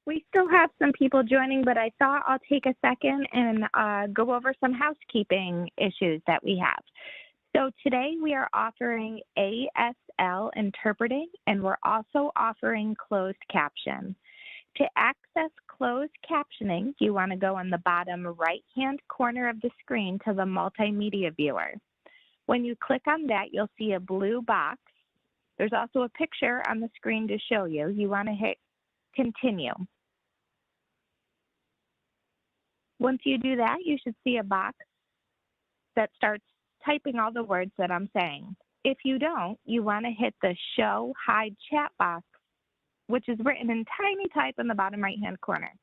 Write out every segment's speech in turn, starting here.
We still have some people joining, but I thought I'll take a second and go over some housekeeping issues that we have. So today we are offering ASL interpreting, and we're also offering closed caption. To access closed captioning, you want to go on the bottom right-hand corner of the screen to the multimedia viewer. When you click on that, you'll see a blue box. There's also a picture on the screen to show you. You want to hit continue. Once you do that, you should see a box that starts typing all the words that I'm saying. If you don't, you want to hit the show hide chat box, which is written in tiny type in the bottom right-hand corner.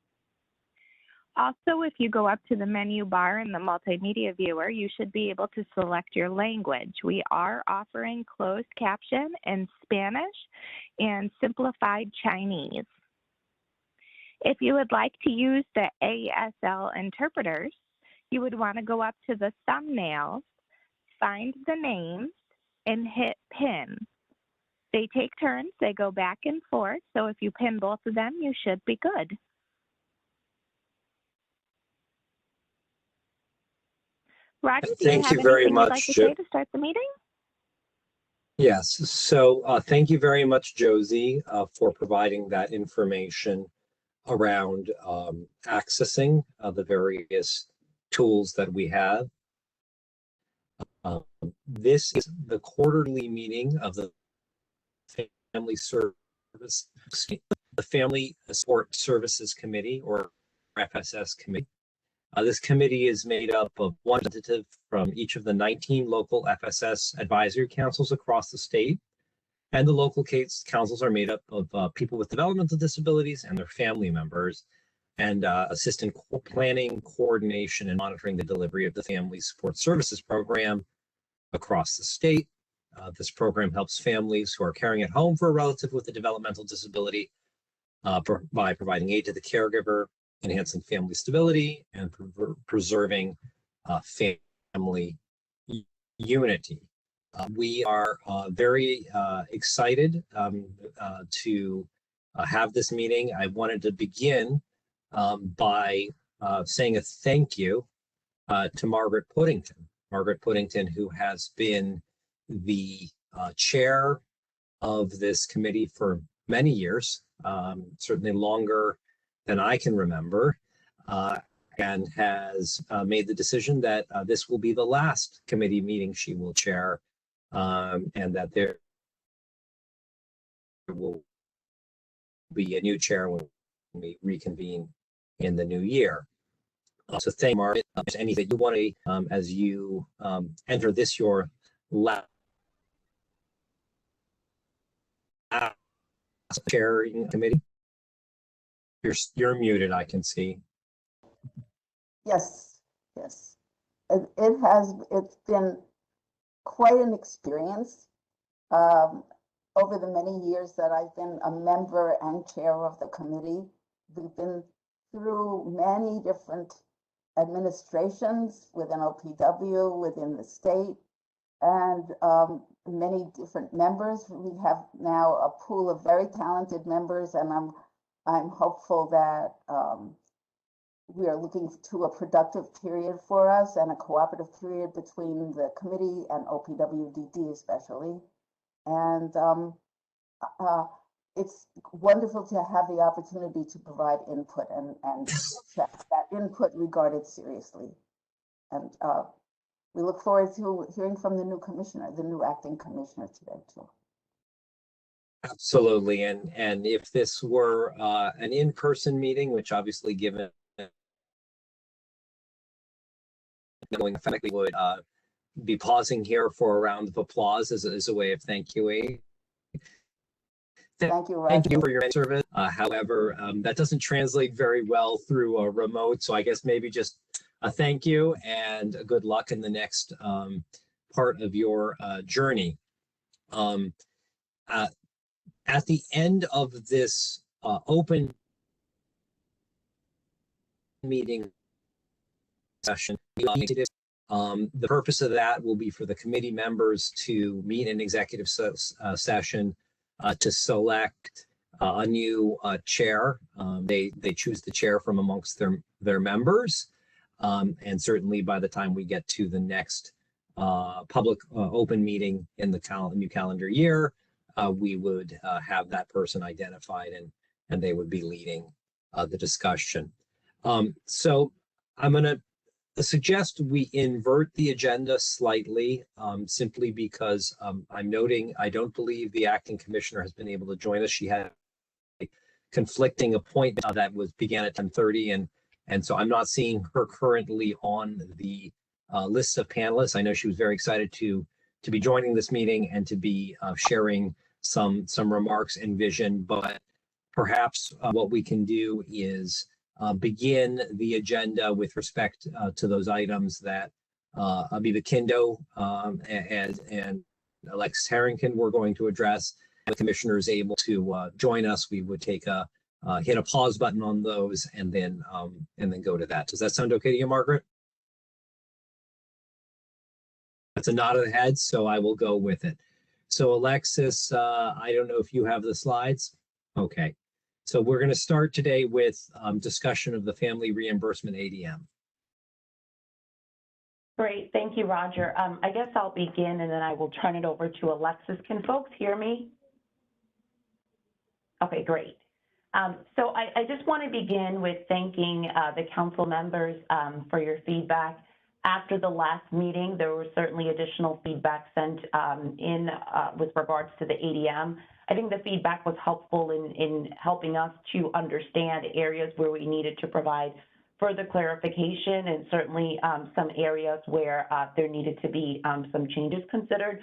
Also, if you go up to the menu bar in the multimedia viewer, you should be able to select your language. We are offering closed caption in Spanish and simplified Chinese. If you would like to use the ASL interpreters, you would want to go up to the thumbnails, find the names, and hit pin. They take turns, they go back and forth, so if you pin both of them, you should be good. Roger, do you have anything you'd like to say to start the meeting? Yes, so thank you very much, Josie, for providing that information around accessing the various tools that we have. This is the quarterly meeting of the Family Support Services Committee, or FSS Committee. This committee is made up of one representative from each of the 19 local FSS advisory councils across the state. And the local councils are made up of people with developmental disabilities and their family members, and assist in planning, coordination, and monitoring the delivery of the Family Support Services Program across the state. This program helps families who are caring at home for a relative with a developmental disability by providing aid to the caregiver, enhancing family stability, and preserving family unity. We are very excited to have this meeting. I wanted to begin by saying a thank you to Margaret Puddington. Margaret Puddington, who has been the chair of this committee for many years, certainly longer than I can remember, and has made the decision that this will be the last committee meeting she will chair, and that there will be a new chair when we reconvene in the new year. So thank you, Margaret. Anything you want to, as you enter this your last chairing committee? You're muted, I can see. Yes. It's been quite an experience over the many years that I've been a member and chair of the committee. We've been through many different administrations within OPW, within the state, and many different members. We have now a pool of very talented members, and I'm hopeful that we are looking to a productive period for us and a cooperative period between the committee and OPWDD especially. And it's wonderful to have the opportunity to provide input and that input regarded seriously. And we look forward to hearing from the new commissioner, the new acting commissioner today too. Absolutely, and if this were an in-person meeting, which obviously given going effectively would be pausing here for a round of applause as a way of thank you. Thank you, thank you for your service. However, that doesn't translate very well through a remote, so I guess maybe just a thank you and good luck in the next part of your journey. At the end of this open meeting session, the purpose of that will be for the committee members to meet in executive session to select a new chair. They choose the chair from amongst their members. And certainly by the time we get to the next public open meeting in the new calendar year, we would have that person identified, and they would be leading the discussion. So I'm going to suggest we invert the agenda slightly, simply because I'm noting I don't believe the acting commissioner has been able to join us. She had a conflicting appointment that began at 10:30, and so I'm not seeing her currently on the list of panelists. I know she was very excited to be joining this meeting and to be sharing some remarks and vision, but perhaps what we can do is begin the agenda with respect to those items that Abiba Kindo and Alexis Harrington were going to address. If the commissioner is able to join us, we would take hit a pause button on those and then go to that. Does that sound okay to you, Margaret? That's a nod of the head, so I will go with it. So Alexis, I don't know if you have the slides. Okay. So we're going to start today with discussion of the Family Reimbursement ADM. Great, thank you, Roger. I guess I'll begin and then I will turn it over to Alexis. Can folks hear me? Okay, great. So I just want to begin with thanking the council members for your feedback. After the last meeting, there was certainly additional feedback sent in with regards to the ADM. I think the feedback was helpful in helping us to understand areas where we needed to provide further clarification, and certainly some areas where there needed to be some changes considered.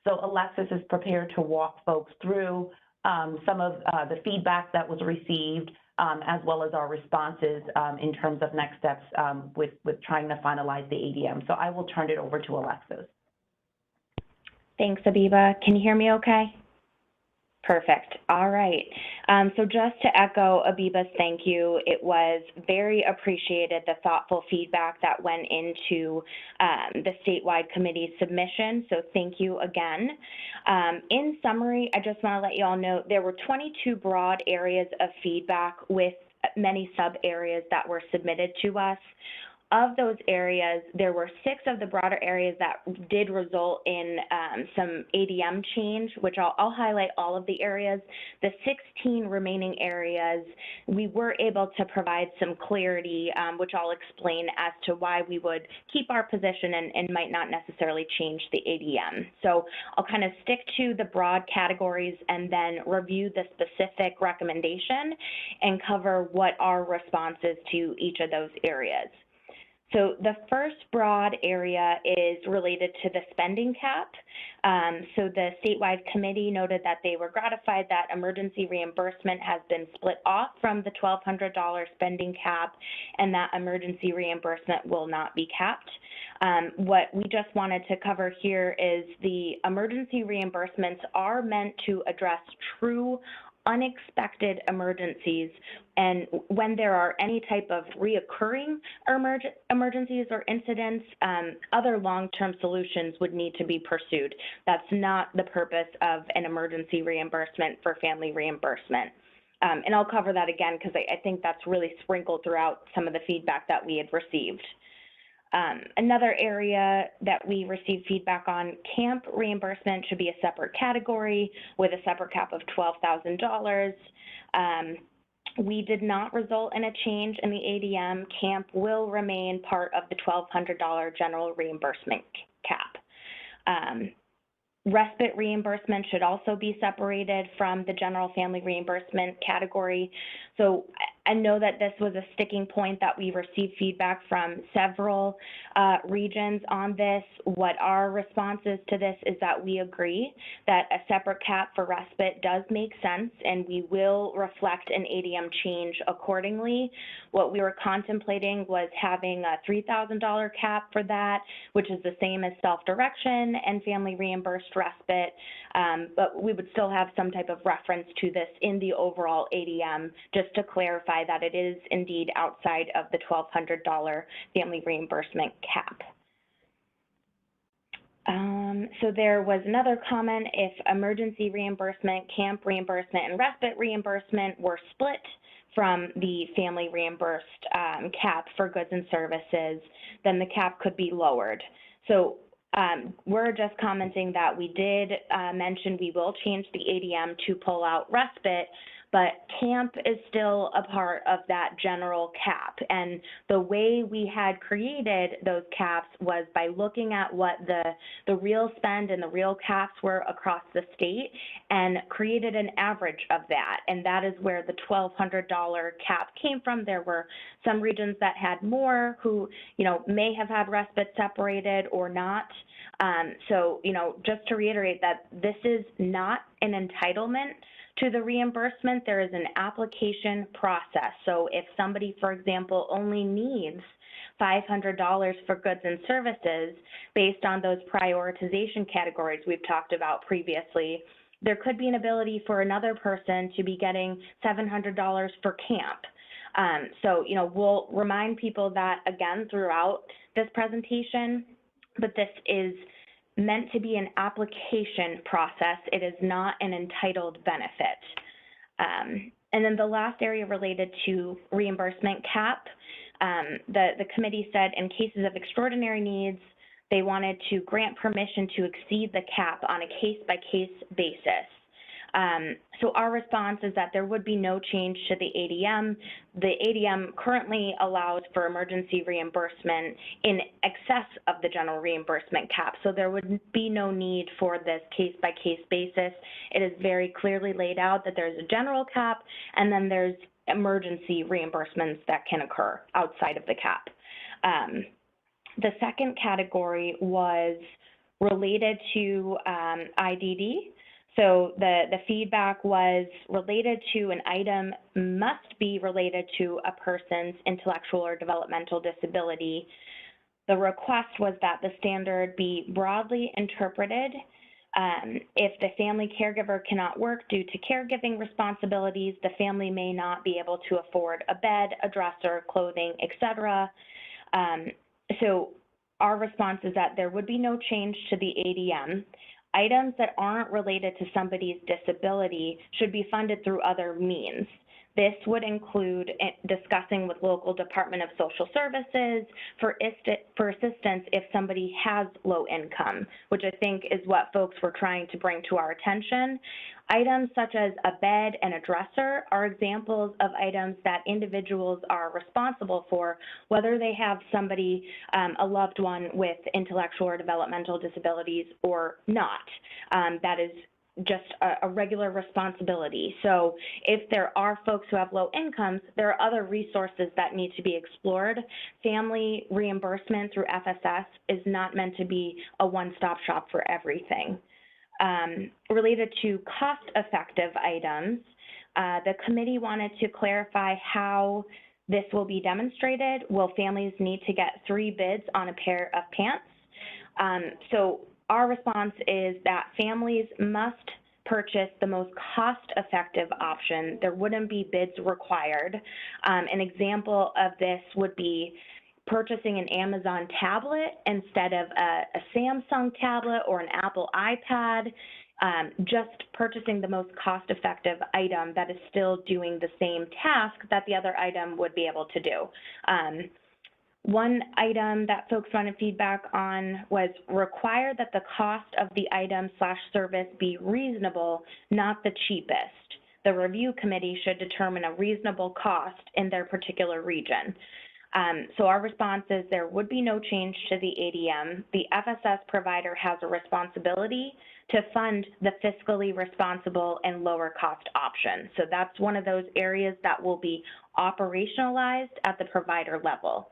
So Alexis is prepared to walk folks through some of the feedback that was received, as well as our responses in terms of next steps with trying to finalize the ADM. So I will turn it over to Alexis. Thanks, Abiba. Can you hear me okay? Perfect. All right. So just to echo Abiba's thank you, it was very appreciated, the thoughtful feedback that went into the statewide committee submission. So thank you again. In summary, I just want to let you all know there were 22 broad areas of feedback with many sub areas that were submitted to us. Of those areas, there were 6 of the broader areas that did result in some ADM change, which I'll highlight all of the areas. The 16 remaining areas, we were able to provide some clarity, which I'll explain as to why we would keep our position and might not necessarily change the ADM. So I'll kind of stick to the broad categories and then review the specific recommendation and cover what our response is to each of those areas. So the first broad area is related to the spending cap. So the statewide committee noted that they were gratified that emergency reimbursement has been split off from the $1,200 spending cap and that emergency reimbursement will not be capped. What we just wanted to cover here is the emergency reimbursements are meant to address true unexpected emergencies, and when there are any type of reoccurring emergencies or incidents, other long-term solutions would need to be pursued. That's not the purpose of an emergency reimbursement for family reimbursement. And I'll cover that again because I think that's really sprinkled throughout some of the feedback that we had received. Another area that we received feedback on, camp reimbursement should be a separate category with a separate cap of $12,000. We did not result in a change in the ADM. Camp will remain part of the $1,200 general reimbursement cap. Respite reimbursement should also be separated from the general family reimbursement category. So I know that this was a sticking point that we received feedback from several regions on this. What our response is to this is that we agree that a separate cap for respite does make sense, and we will reflect an ADM change accordingly. What we were contemplating was having a $3,000 cap for that, which is the same as self-direction and family reimbursed respite, but we would still have some type of reference to this in the overall ADM, just to clarify that it is indeed outside of the $1,200 family reimbursement cap. So there was another comment: if emergency reimbursement, camp reimbursement, and respite reimbursement were split from the family reimbursed cap for goods and services, then the cap could be lowered. So we're just commenting that we did mention we will change the ADM to pull out respite, but camp is still a part of that general cap. And the way we had created those caps was by looking at what the real spend and the real caps were across the state and created an average of that. And that is where the $1,200 cap came from. There were some regions that had more who, may have had respite separated or not. So, just to reiterate that this is not an entitlement to the reimbursement. There is an application process. So if somebody, for example, only needs $500 for goods and services based on those prioritization categories we've talked about previously, there could be an ability for another person to be getting $700 for camp. So, we'll remind people that again throughout this presentation, but this is meant to be an application process. It is not an entitled benefit. And then the last area related to reimbursement cap, the committee said in cases of extraordinary needs, they wanted to grant permission to exceed the cap on a case-by-case basis. So our response is that there would be no change to the ADM. The ADM currently allows for emergency reimbursement in excess of the general reimbursement cap. So there would be no need for this case-by-case basis. It is very clearly laid out that there's a general cap and then there's emergency reimbursements that can occur outside of the cap. The second category was related to IDD. So the feedback was related to an item must be related to a person's intellectual or developmental disability. The request was that the standard be broadly interpreted. If the family caregiver cannot work due to caregiving responsibilities, the family may not be able to afford a bed, a dresser, clothing, etc. So our response is that there would be no change to the ADM. Items that aren't related to somebody's disability should be funded through other means. This would include discussing with local Department of Social Services for assistance if somebody has low income, which I think is what folks were trying to bring to our attention. Items such as a bed and a dresser are examples of items that individuals are responsible for, whether they have somebody, a loved one with intellectual or developmental disabilities or not. That is just a regular responsibility. So if there are folks who have low incomes, there are other resources that need to be explored. Family reimbursement through FSS is not meant to be a one-stop shop for everything. Related to cost-effective items, the committee wanted to clarify how this will be demonstrated. Will families need to get 3 bids on a pair of pants? So our response is that families must purchase the most cost-effective option. There wouldn't be bids required. An example of this would be purchasing an Amazon tablet instead of a Samsung tablet or an Apple iPad, just purchasing the most cost-effective item that is still doing the same task that the other item would be able to do. One item that folks wanted feedback on was require that the cost of the item / service be reasonable, not the cheapest. The review committee should determine a reasonable cost in their particular region. So our response is there would be no change to the ADM. The FSS provider has a responsibility to fund the fiscally responsible and lower cost option. So that's one of those areas that will be operationalized at the provider level.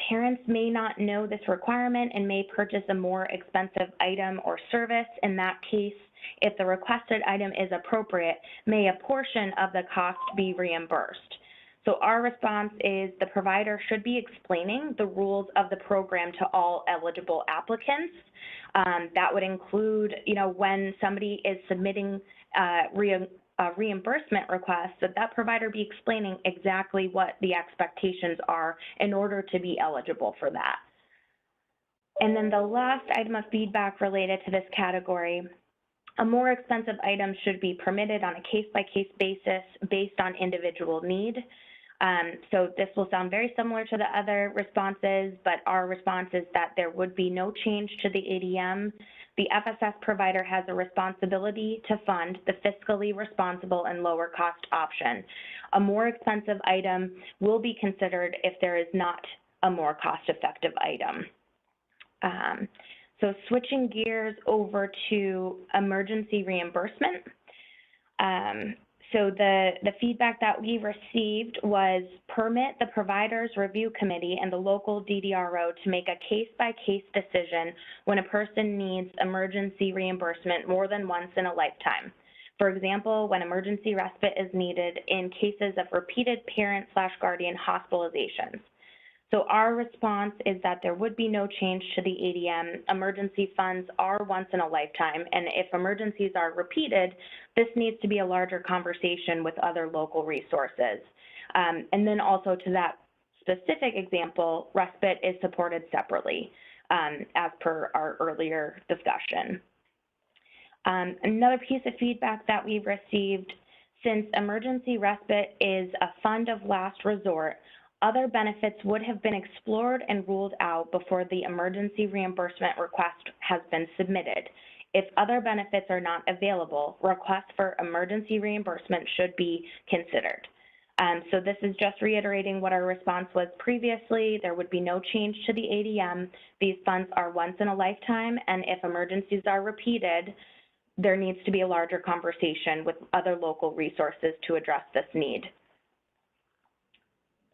Parents may not know this requirement and may purchase a more expensive item or service. In that case, if the requested item is appropriate, may a portion of the cost be reimbursed. So our response is the provider should be explaining the rules of the program to all eligible applicants. That would include, when somebody is submitting reimbursement request, that provider be explaining exactly what the expectations are in order to be eligible for that. And then the last item of feedback related to this category, a more expensive item should be permitted on a case-by-case basis based on individual need. So this will sound very similar to the other responses, but our response is that there would be no change to the ADM. The FSS provider has a responsibility to fund the fiscally responsible and lower cost option. A more expensive item will be considered if there is not a more cost-effective item. So switching gears over to emergency reimbursement. So the feedback that we received was permit the provider's review committee and the local DDRO to make a case-by-case decision when a person needs emergency reimbursement more than once in a lifetime. For example, when emergency respite is needed in cases of repeated parent/guardian hospitalizations. So our response is that there would be no change to the ADM. Emergency funds are once in a lifetime, and if emergencies are repeated, this needs to be a larger conversation with other local resources. And then also to that specific example, respite is supported separately, as per our earlier discussion. Another piece of feedback that we've received, since emergency respite is a fund of last resort, other benefits would have been explored and ruled out before the emergency reimbursement request has been submitted. If other benefits are not available, requests for emergency reimbursement should be considered. So this is just reiterating what our response was previously. There would be no change to the ADM. These funds are once in a lifetime, and if emergencies are repeated, there needs to be a larger conversation with other local resources to address this need.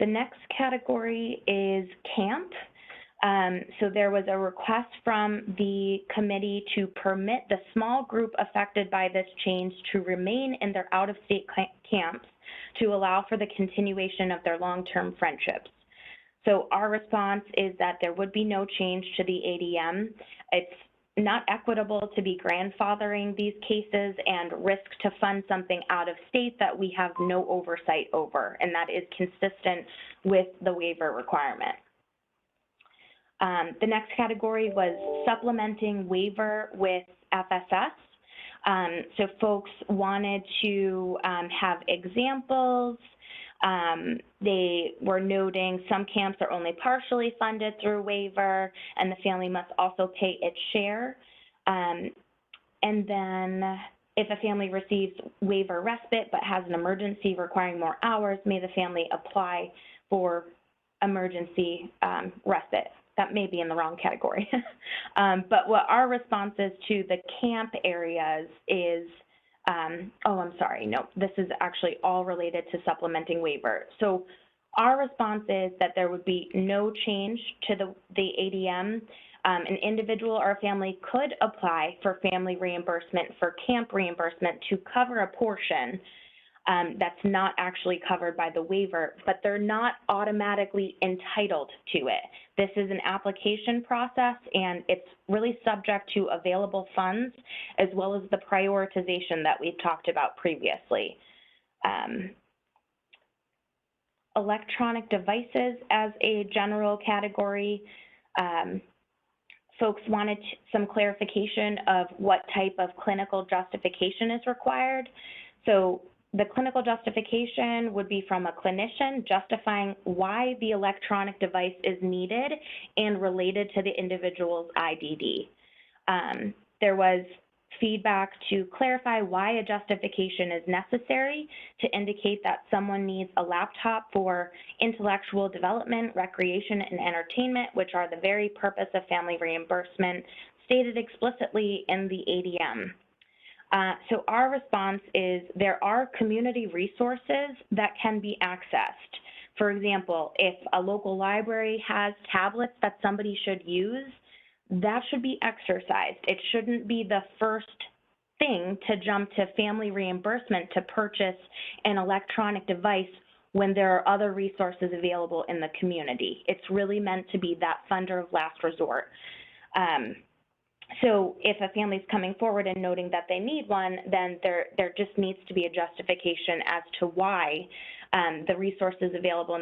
The next category is camp. So there was a request from the committee to permit the small group affected by this change to remain in their out-of-state camps to allow for the continuation of their long-term friendships. So our response is that there would be no change to the ADM. It's not equitable to be grandfathering these cases and risk to fund something out of state that we have no oversight over, and that is consistent with the waiver requirement. The next category was supplementing waiver with FSS. So folks wanted to have examples. They were noting some camps are only partially funded through waiver, and the family must also pay its share. And then if a family receives waiver respite but has an emergency requiring more hours, may the family apply for emergency respite. That may be in the wrong category. But what our response is to the camp areas is, oh, I'm sorry, no, this is actually all related to supplementing waiver. So our response is that there would be no change to the ADM. An individual or a family could apply for family reimbursement for camp reimbursement to cover a portion that's not actually covered by the waiver, but they're not automatically entitled to it. This is an application process, and it's really subject to available funds, as well as the prioritization that we've talked about previously. Electronic devices as a general category. Folks wanted some clarification of what type of clinical justification is required. So the clinical justification would be from a clinician justifying why the electronic device is needed and related to the individual's IDD. There was feedback to clarify why a justification is necessary to indicate that someone needs a laptop for intellectual development, recreation, and entertainment, which are the very purpose of family reimbursement stated explicitly in the ADM. So our response is there are community resources that can be accessed. For example, if a local library has tablets that somebody should use, that should be exercised. It shouldn't be the first thing to jump to family reimbursement to purchase an electronic device when there are other resources available in the community. It's really meant to be that funder of last resort. So if a family is coming forward and noting that they need one, then there just needs to be a justification as to why the resources available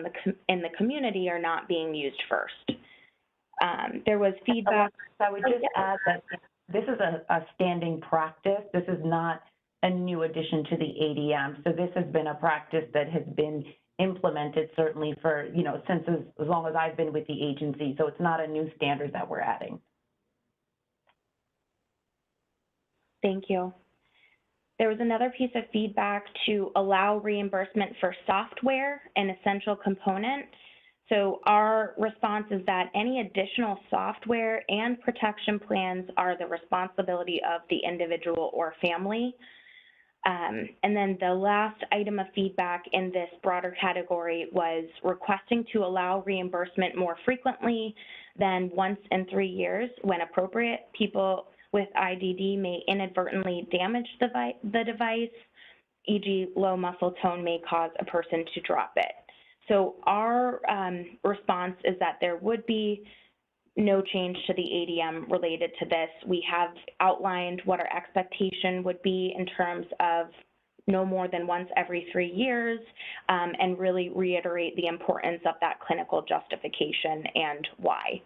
in the community are not being used first. There was feedback. So I would just add that this is a standing practice. This is not a new addition to the ADM. So this has been a practice that has been implemented certainly for, since as long as I've been with the agency. So it's not a new standard that we're adding. Thank you. There was another piece of feedback to allow reimbursement for software, an essential component. So our response is that any additional software and protection plans are the responsibility of the individual or family. And then the last item of feedback in this broader category was requesting to allow reimbursement more frequently than once in 3 years when appropriate. People with IDD may inadvertently damage the device, e.g. low muscle tone may cause a person to drop it. So our response is that there would be no change to the ADM related to this. We have outlined what our expectation would be in terms of no more than once every 3 years, and really reiterate the importance of that clinical justification and why.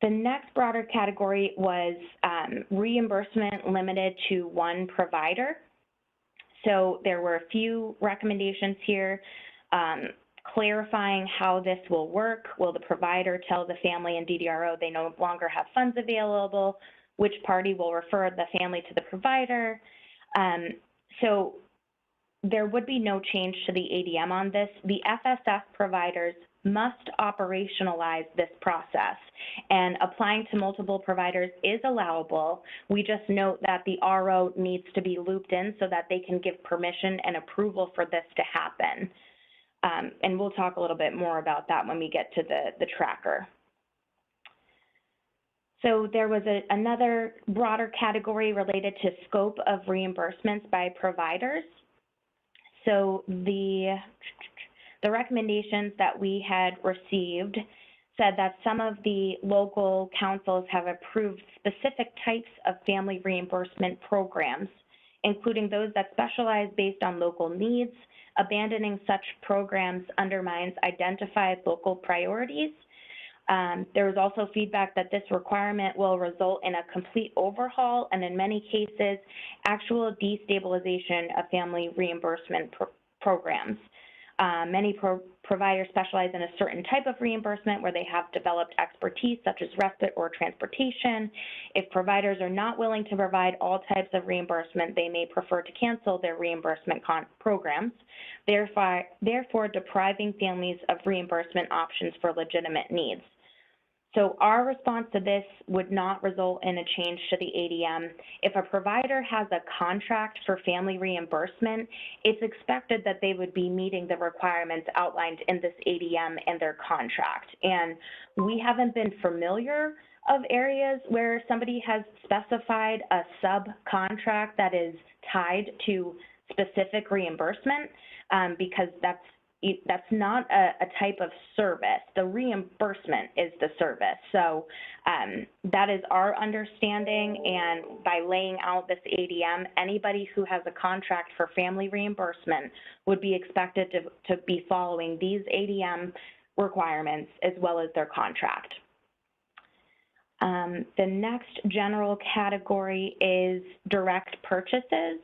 The next broader category was reimbursement limited to one provider. So there were a few recommendations here, clarifying how this will work. Will the provider tell the family and DDRO they no longer have funds available? Which party will refer the family to the provider? So there would be no change to the ADM on this. The FSS providers must operationalize this process, and applying to multiple providers is allowable. We just note that the RO needs to be looped in so that they can give permission and approval for this to happen. And we'll talk a little bit more about that when we get to the tracker. So there was another broader category related to scope of reimbursements by providers. So the recommendations that we had received said that some of the local councils have approved specific types of family reimbursement programs, including those that specialize based on local needs. Abandoning such programs undermines identified local priorities. There was also feedback that this requirement will result in a complete overhaul and in many cases, actual destabilization of family reimbursement programs. Many providers specialize in a certain type of reimbursement where they have developed expertise such as respite or transportation. If providers are not willing to provide all types of reimbursement, they may prefer to cancel their reimbursement programs, therefore depriving families of reimbursement options for legitimate needs. So our response to this would not result in a change to the ADM. If a provider has a contract for family reimbursement, it's expected that they would be meeting the requirements outlined in this ADM and their contract. And we haven't been familiar of areas where somebody has specified a subcontract that is tied to specific reimbursement, because that's not a type of service. The reimbursement is the service. So that is our understanding, and by laying out this ADM, anybody who has a contract for family reimbursement would be expected to be following these ADM requirements as well as their contract. The next general category is direct purchases.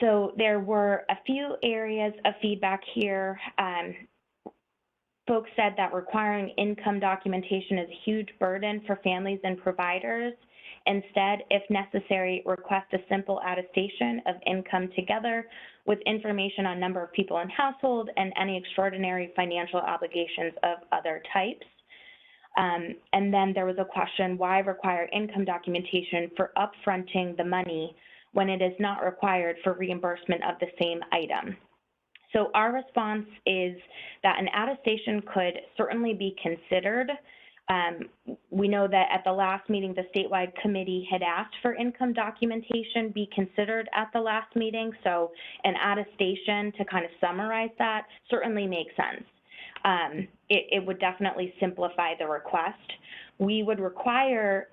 So there were a few areas of feedback here. Folks said that requiring income documentation is a huge burden for families and providers. Instead, if necessary, request a simple attestation of income together with information on number of people in household and any extraordinary financial obligations of other types. And then there was a question, why require income documentation for upfronting the money when it is not required for reimbursement of the same item? So our response is that an attestation could certainly be considered. We know that at the last meeting, the statewide committee had asked for income documentation be considered at the last meeting. So an attestation to kind of summarize that certainly makes sense. It would definitely simplify the request. We would require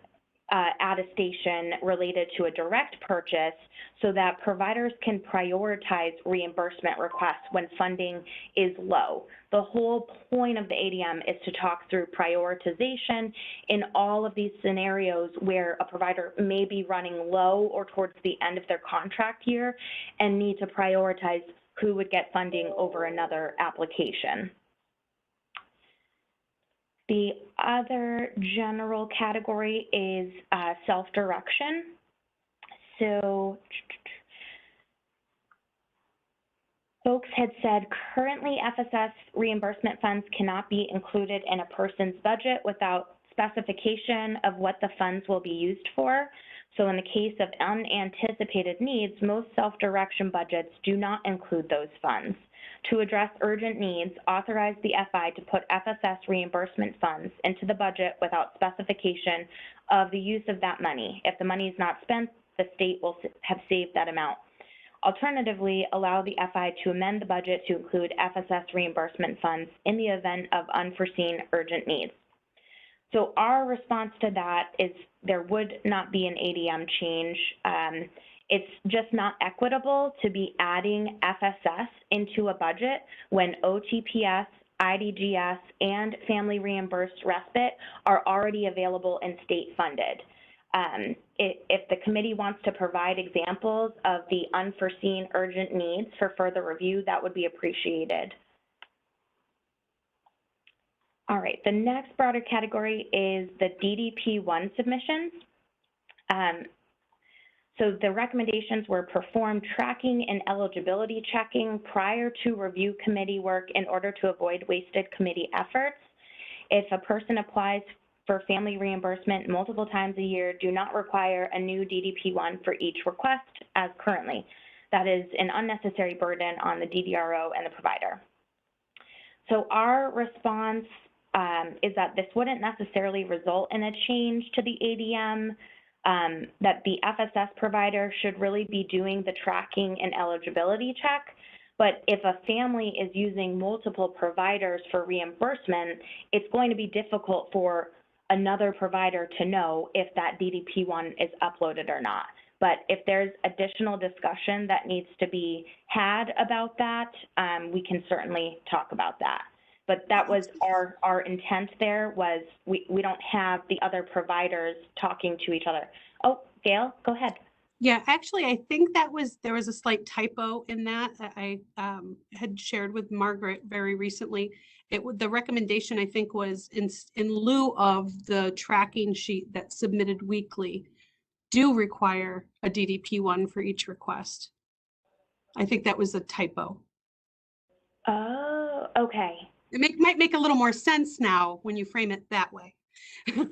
attestation related to a direct purchase so that providers can prioritize reimbursement requests when funding is low. The whole point of the ADM is to talk through prioritization in all of these scenarios where a provider may be running low or towards the end of their contract year and need to prioritize who would get funding over another application. The other general category is self-direction. So folks had said currently FSS reimbursement funds cannot be included in a person's budget without specification of what the funds will be used for. So in the case of unanticipated needs, most self-direction budgets do not include those funds. To address urgent needs, authorize the FI to put FSS reimbursement funds into the budget without specification of the use of that money. If the money is not spent, the state will have saved that amount. Alternatively, allow the FI to amend the budget to include FSS reimbursement funds in the event of unforeseen urgent needs. So our response to that is there would not be an ADM change. It's just not equitable to be adding FSS into a budget when OTPS, IDGS, and family reimbursed respite are already available and state funded. If the committee wants to provide examples of the unforeseen urgent needs for further review, that would be appreciated. All right, the next broader category is the DP1 submissions. So the recommendations were perform tracking and eligibility checking prior to review committee work in order to avoid wasted committee efforts. If a person applies for family reimbursement multiple times a year, do not require a new DP1 for each request as currently. That is an unnecessary burden on the DDRO and the provider. So our response is that this wouldn't necessarily result in a change to the ADM, that the FSS provider should really be doing the tracking and eligibility check. But if a family is using multiple providers for reimbursement, it's going to be difficult for another provider to know if that DP1 is uploaded or not. But if there's additional discussion that needs to be had about that, we can certainly talk about that. But that was our intent there was we don't have the other providers talking to each other. Oh, Gail, go ahead. Yeah, actually, I think there was a slight typo in that I had shared with Margaret very recently. The recommendation, I think, was in lieu of the tracking sheet that's submitted weekly, do require a DDP1 for each request. I think that was a typo. Oh, okay. It might make a little more sense now when you frame it that way. So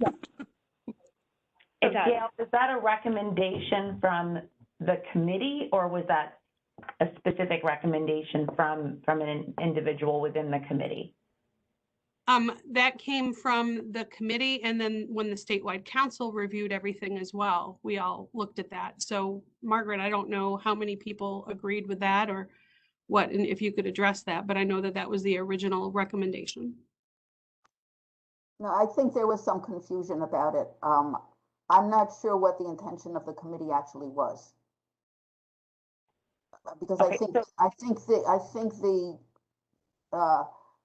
Gail, is that a recommendation from the committee, or was that a specific recommendation from an individual within the committee? That came from the committee, and then when the statewide council reviewed everything as well, we all looked at that. So Margaret, I don't know how many people agreed with that or what, and if you could address that, but I know that that was the original recommendation. No, I think there was some confusion about it. I'm not sure what the intention of the committee actually was, because okay, I think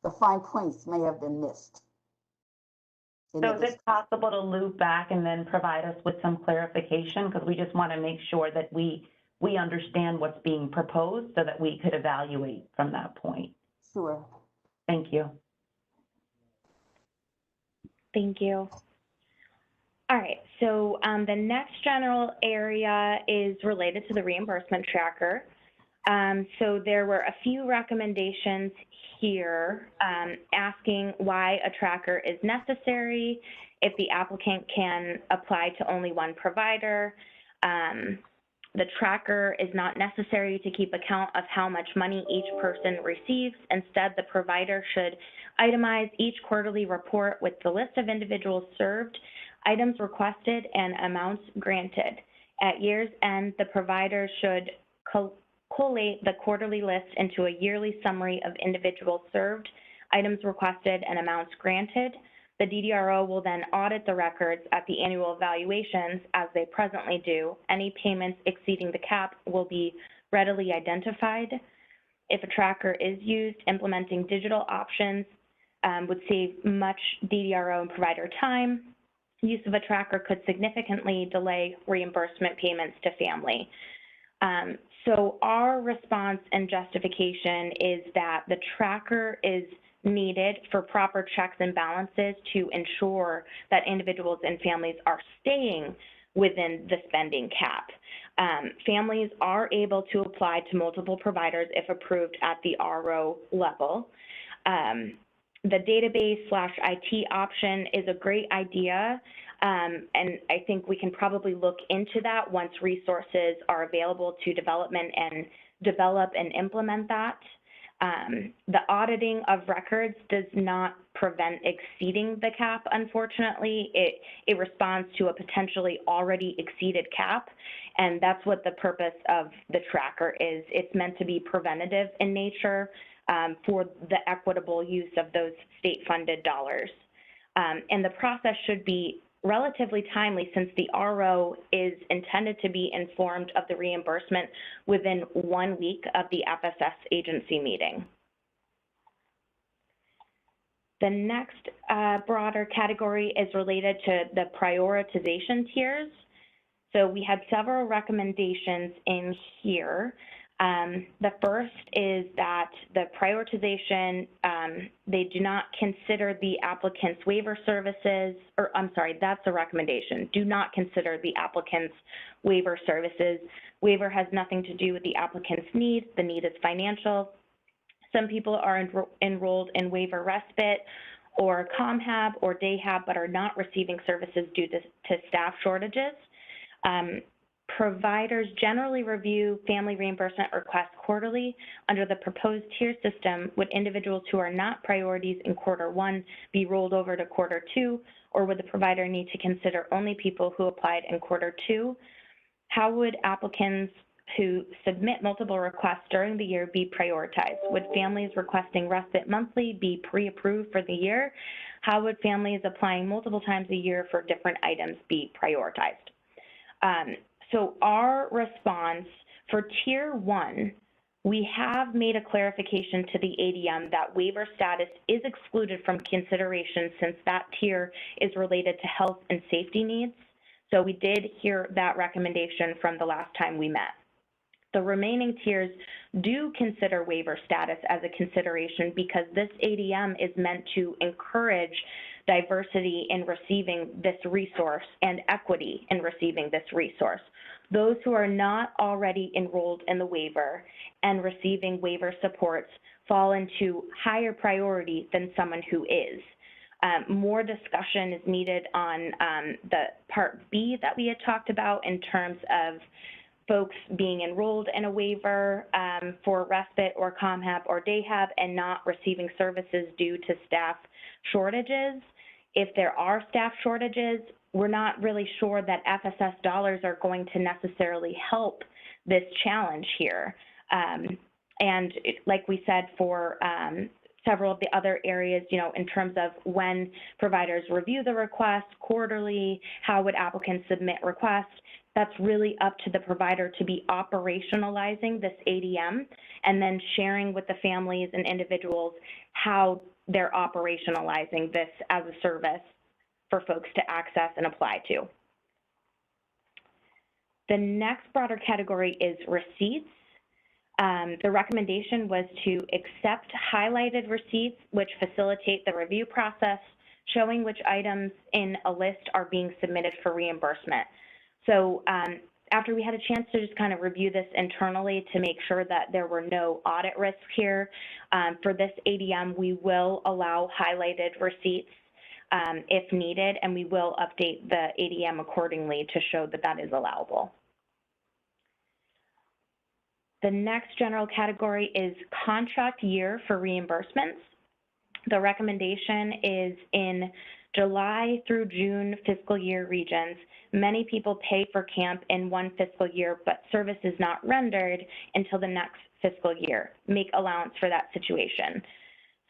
the fine points may have been missed. So is it possible to loop back and then provide us with some clarification? Because we just want to make sure that we understand what's being proposed so that we could evaluate from that point. Sure. Thank you. Thank you. All right, so the next general area is related to the reimbursement tracker. So there were a few recommendations here asking why a tracker is necessary, if the applicant can apply to only one provider. The tracker is not necessary to keep account of how much money each person receives. Instead, the provider should itemize each quarterly report with the list of individuals served, items requested, and amounts granted. At year's end, the provider should collate the quarterly list into a yearly summary of individuals served, items requested, and amounts granted. The DDRO will then audit the records at the annual evaluations as they presently do. Any payments exceeding the cap will be readily identified. If a tracker is used, implementing digital options would save much DDRO and provider time. Use of a tracker could significantly delay reimbursement payments to family. So our response and justification is that the tracker is needed for proper checks and balances to ensure that individuals and families are staying within the spending cap. Families are able to apply to multiple providers if approved at the RO level. The database/IT option is a great idea, and I think we can probably look into that once resources are available to develop and implement that. The auditing of records does not prevent exceeding the cap, unfortunately. It responds to a potentially already exceeded cap, and that's what the purpose of the tracker is. It's meant to be preventative in nature for the equitable use of those state-funded dollars. And the process should be relatively timely since the RO is intended to be informed of the reimbursement within 1 week of the FSS agency meeting. The next broader category is related to the prioritization tiers. So we had several recommendations in here. The first is that the prioritization, they do not consider the applicant's waiver services, or I'm sorry, that's a recommendation. Do not consider the applicant's waiver services. Waiver has nothing to do with the applicant's need. The need is financial. Some people are enrolled in waiver respite or ComHab or DayHab, but are not receiving services due to staff shortages. Providers generally review family reimbursement requests quarterly. Under the proposed tier system, would individuals who are not priorities in Q1 be rolled over to Q2, or would the provider need to consider only people who applied in Q2? How would applicants who submit multiple requests during the year be prioritized? Would families requesting respite monthly be pre-approved for the year? How would families applying multiple times a year for different items be prioritized? So our response for Tier 1, we have made a clarification to the ADM that waiver status is excluded from consideration since that tier is related to health and safety needs. So we did hear that recommendation from the last time we met. The remaining tiers do consider waiver status as a consideration because this ADM is meant to encourage diversity in receiving this resource and equity in receiving this resource. Those who are not already enrolled in the waiver and receiving waiver supports fall into higher priority than someone who is. More discussion is needed on the Part B that we had talked about in terms of folks being enrolled in a waiver for respite or ComHab or DayHab and not receiving services due to staff shortages. If there are staff shortages, we're not really sure that FSS dollars are going to necessarily help this challenge here. And like we said, for several of the other areas, you know, in terms of when providers review the request quarterly, how would applicants submit requests, that's really up to the provider to be operationalizing this ADM and then sharing with the families and individuals how they're operationalizing this as a service for folks to access and apply to. The next broader category is receipts. The recommendation was to accept highlighted receipts, which facilitate the review process, showing which items in a list are being submitted for reimbursement. So after we had a chance to just kind of review this internally to make sure that there were no audit risks here, for this ADM, we will allow highlighted receipts if needed, and we will update the ADM accordingly to show that that is allowable. The next general category is contract year for reimbursements. The recommendation is in July through June fiscal year regions. Many people pay for camp in one fiscal year, but service is not rendered until the next fiscal year. Make allowance for that situation.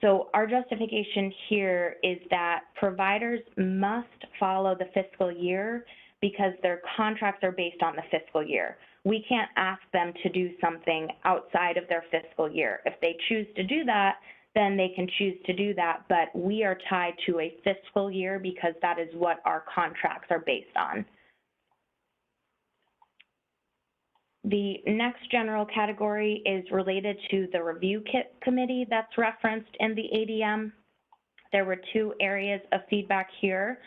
So our justification here is that providers must follow the fiscal year because their contracts are based on the fiscal year. We can't ask them to do something outside of their fiscal year. If they choose to do that, then they can choose to do that, but we are tied to a fiscal year because that is what our contracts are based on. The next general category is related to the review committee that's referenced in the ADM. There were 2 areas of feedback here.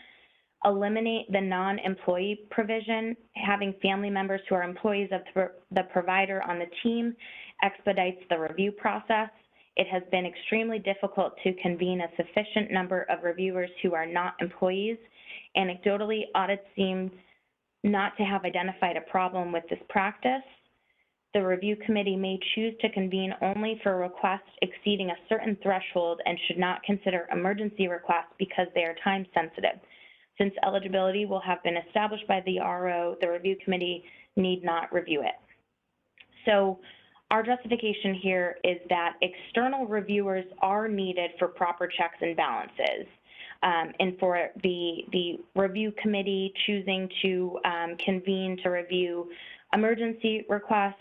Eliminate the non-employee provision. Having family members who are employees of the provider on the team expedites the review process. It has been extremely difficult to convene a sufficient number of reviewers who are not employees. Anecdotally, audits seem not to have identified a problem with this practice. The review committee may choose to convene only for requests exceeding a certain threshold and should not consider emergency requests because they are time sensitive. Since eligibility will have been established by the RO, the review committee need not review it. So our justification here is that external reviewers are needed for proper checks and balances. And for the review committee choosing to convene to review emergency requests,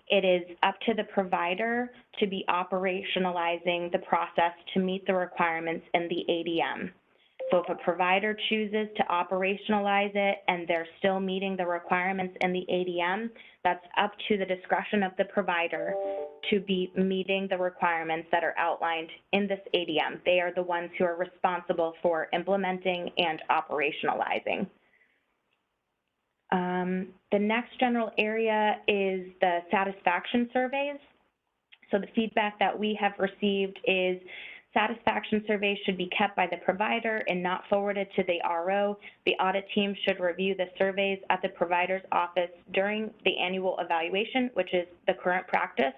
it is up to the provider to be operationalizing the process to meet the requirements in the ADM. So if a provider chooses to operationalize it and they're still meeting the requirements in the ADM, that's up to the discretion of the provider to be meeting the requirements that are outlined in this ADM. They are the ones who are responsible for implementing and operationalizing. The next general area is the satisfaction surveys. So the feedback that we have received is satisfaction surveys should be kept by the provider and not forwarded to the RO. The audit team should review the surveys at the provider's office during the annual evaluation, which is the current practice.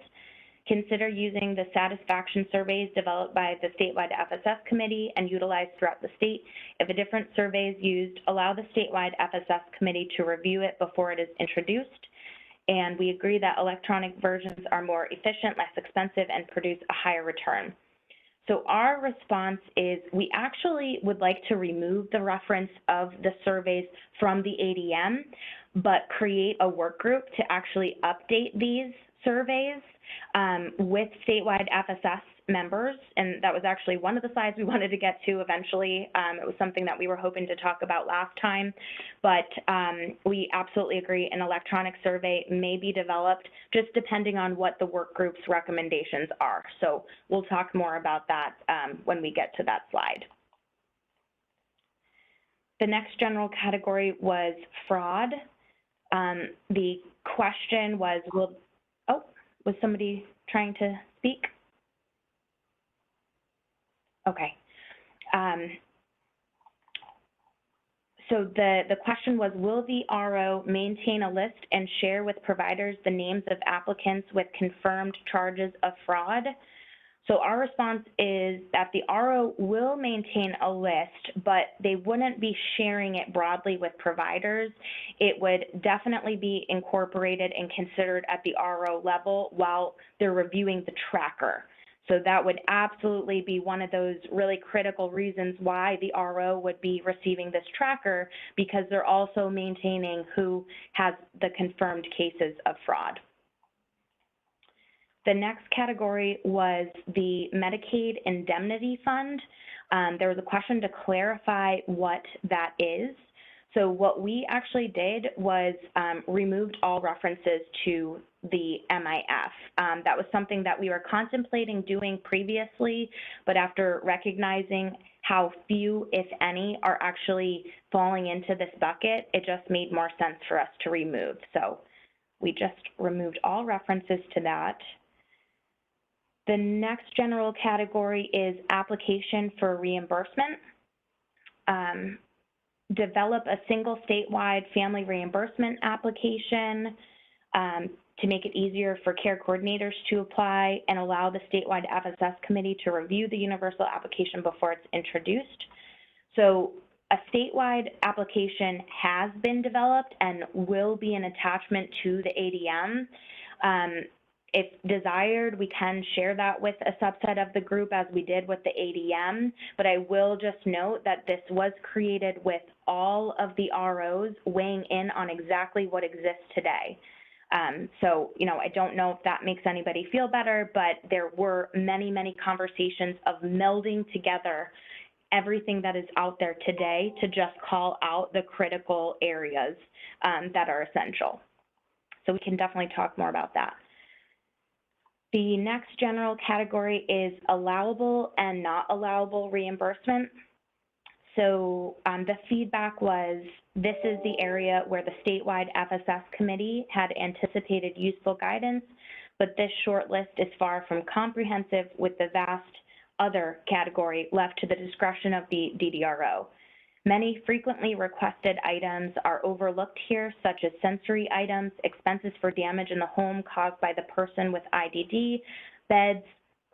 Consider using the satisfaction surveys developed by the statewide FSS committee and utilized throughout the state. If a different survey is used, allow the statewide FSS committee to review it before it is introduced. And we agree that electronic versions are more efficient, less expensive, and produce a higher return. So our response is we actually would like to remove the reference of the surveys from the ADM, but create a work group to actually update these surveys with statewide FSS members. And that was actually one of the slides we wanted to get to eventually. It was something that we were hoping to talk about last time, but we absolutely agree an electronic survey may be developed just depending on what the work group's recommendations are. So we'll talk more about that when we get to that slide. The next general category was fraud. The question was, was somebody trying to speak? Okay. So the question was, will the RO maintain a list and share with providers the names of applicants with confirmed charges of fraud? So our response is that the RO will maintain a list, but they wouldn't be sharing it broadly with providers. It would definitely be incorporated and considered at the RO level while they're reviewing the tracker. So that would absolutely be one of those really critical reasons why the RO would be receiving this tracker, because they're also maintaining who has the confirmed cases of fraud. The next category was the Medicaid Indemnity Fund. There was a question to clarify what that is. So what we actually did was removed all references to the MIF. That was something that we were contemplating doing previously, but after recognizing how few, if any, are actually falling into this bucket, it just made more sense for us to remove. So we just removed all references to that. The next general category is application for reimbursement. Develop a single statewide family reimbursement application to make it easier for care coordinators to apply, and allow the statewide FSS committee to review the universal application before it's introduced. So a statewide application has been developed and will be an attachment to the ADM. if desired, we can share that with a subset of the group as we did with the ADM, but I will just note that this was created with all of the ROs weighing in on exactly what exists today. So, you know, I don't know if that makes anybody feel better, but there were many, many conversations of melding together everything that is out there today to just call out the critical areas that are essential. So we can definitely talk more about that. The next general category is allowable and not allowable reimbursement. So the feedback was, this is the area where the statewide FSS committee had anticipated useful guidance, but this short list is far from comprehensive, with the vast other category left to the discretion of the DDRO. Many frequently requested items are overlooked here, such as sensory items, expenses for damage in the home caused by the person with IDD, beds,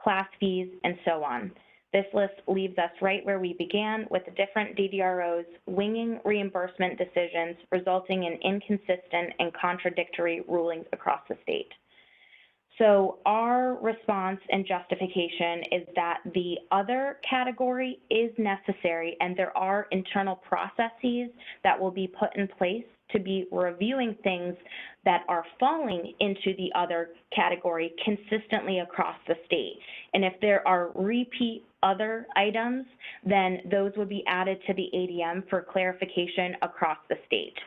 class fees, and so on. This list leaves us right where we began, with the different DDROs winging reimbursement decisions, resulting in inconsistent and contradictory rulings across the state. So our response and justification is that the other category is necessary, and there are internal processes that will be put in place to be reviewing things that are falling into the other category consistently across the state. And if there are repeat other items, then those would be added to the ADM for clarification across the state.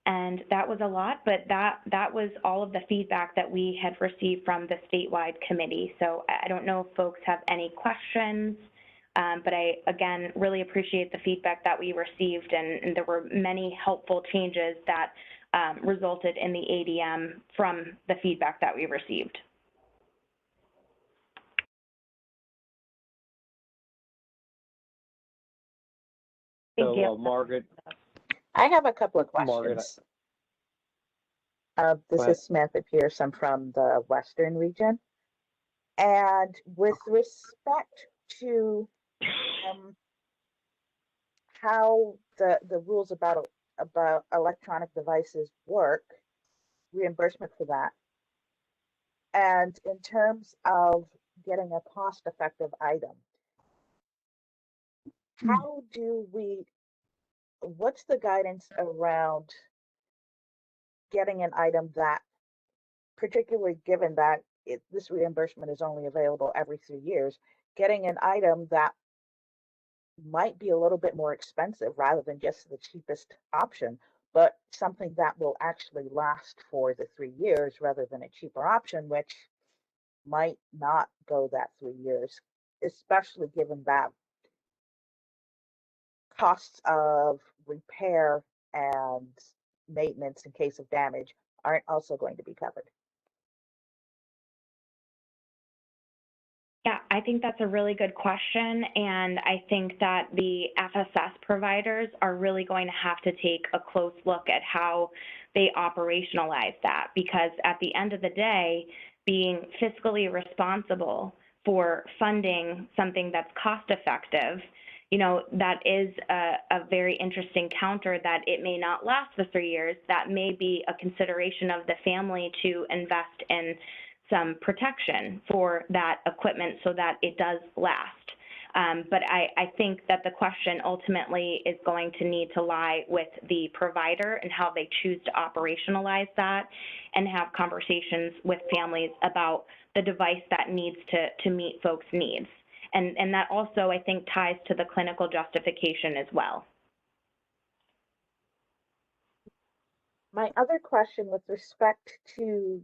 And that was a lot, but that was all of the feedback that we had received from the statewide committee. So I don't know if folks have any questions, but I, again, really appreciate the feedback that we received, and there were many helpful changes that resulted in the ADM from the feedback that we received. Thank you. Margaret. I have a couple of questions. Margaret, this is Samantha Pierce. I'm from the Western region. And with respect to how the rules about electronic devices work, reimbursement for that, and in terms of getting a cost-effective item, how do we, what's the guidance around getting an item that, particularly given that this reimbursement is only available every 3 years, getting an item that might be a little bit more expensive rather than just the cheapest option, but something that will actually last for the 3 years rather than a cheaper option, which might not go that 3 years, especially given that costs of repair and maintenance in case of damage aren't also going to be covered. Yeah, I think that's a really good question, and I think that the FSS providers are really going to have to take a close look at how they operationalize that, because at the end of the day, being fiscally responsible for funding something that's cost effective, you know, that is a very interesting counter that it may not last the 3 years. That may be a consideration of the family to invest in some protection for that equipment so that it does last. But I think that the question ultimately is going to need to lie with the provider and how they choose to operationalize that, and have conversations with families about the device that needs to meet folks' needs. And that also, I think, ties to the clinical justification as well. My other question with respect to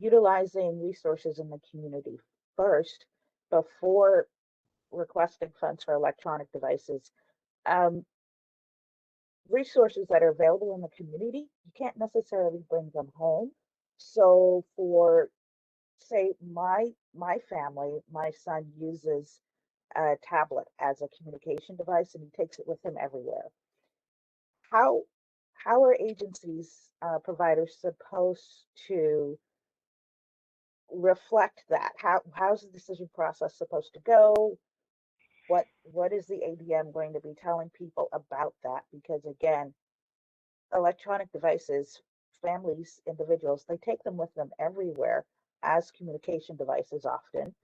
utilizing resources in the community first, before requesting funds for electronic devices, resources that are available in the community, you can't necessarily bring them home. So for, say, my family, my son uses a tablet as a communication device, and he takes it with him everywhere. How are agencies, providers supposed to reflect that? How's the decision process supposed to go? What is the ADM going to be telling people about that? Because again, electronic devices families, individuals, they take them with them everywhere as communication devices often.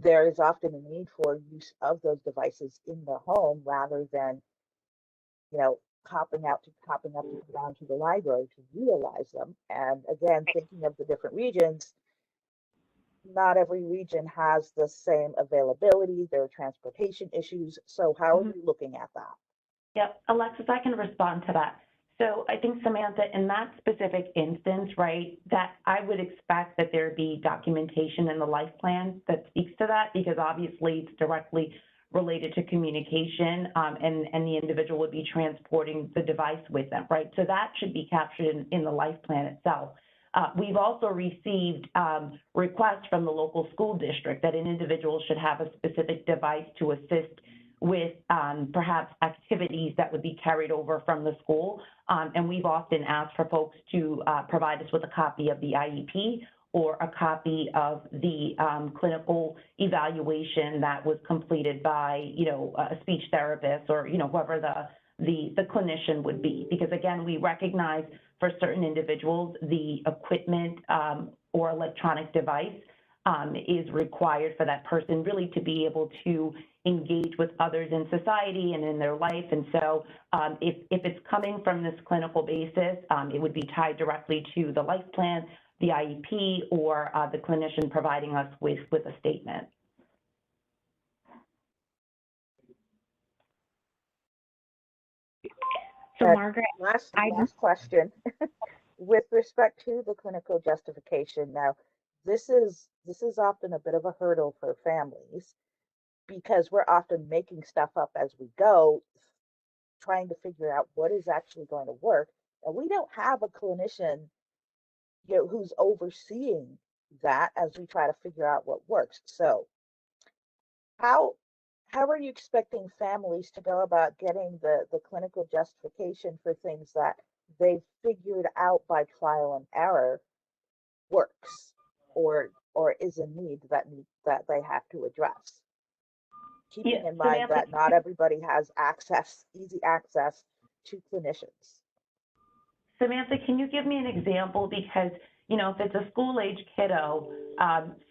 There is often a need for use of those devices in the home rather than, hopping up to go down to the library to utilize them. And again, thinking of the different regions, not every region has the same availability. There are transportation issues. So how are we looking at that? Yep, Alexis, I can respond to that. So I think, Samantha, in that specific instance, right, that I would expect that there be documentation in the life plan that speaks to that, because obviously it's directly related to communication, and the individual would be transporting the device with them, right? So that should be captured in the life plan itself. We've also received requests from the local school district that an individual should have a specific device to assist with perhaps activities that would be carried over from the school. And we've often asked for folks to provide us with a copy of the IEP or a copy of the clinical evaluation that was completed by, a speech therapist or, whoever the clinician would be. Because again, we recognize for certain individuals, the equipment or electronic device is required for that person really to be able to engage with others in society and in their life. And so if it's coming from this clinical basis, it would be tied directly to the life plan, the IEP, or the clinician providing us with a statement. So Margaret, last question. With respect to the clinical justification, now this is often a bit of a hurdle for families because we're often making stuff up as we go, trying to figure out what is actually going to work. And we don't have a clinician, who's overseeing that as we try to figure out what works. So how are you expecting families to go about getting the clinical justification for things that they've figured out by trial and error works or is a need that they have to address? Keeping in mind that not everybody has easy access to clinicians. Samantha, can you give me an example? Because, if it's a school-age kiddo,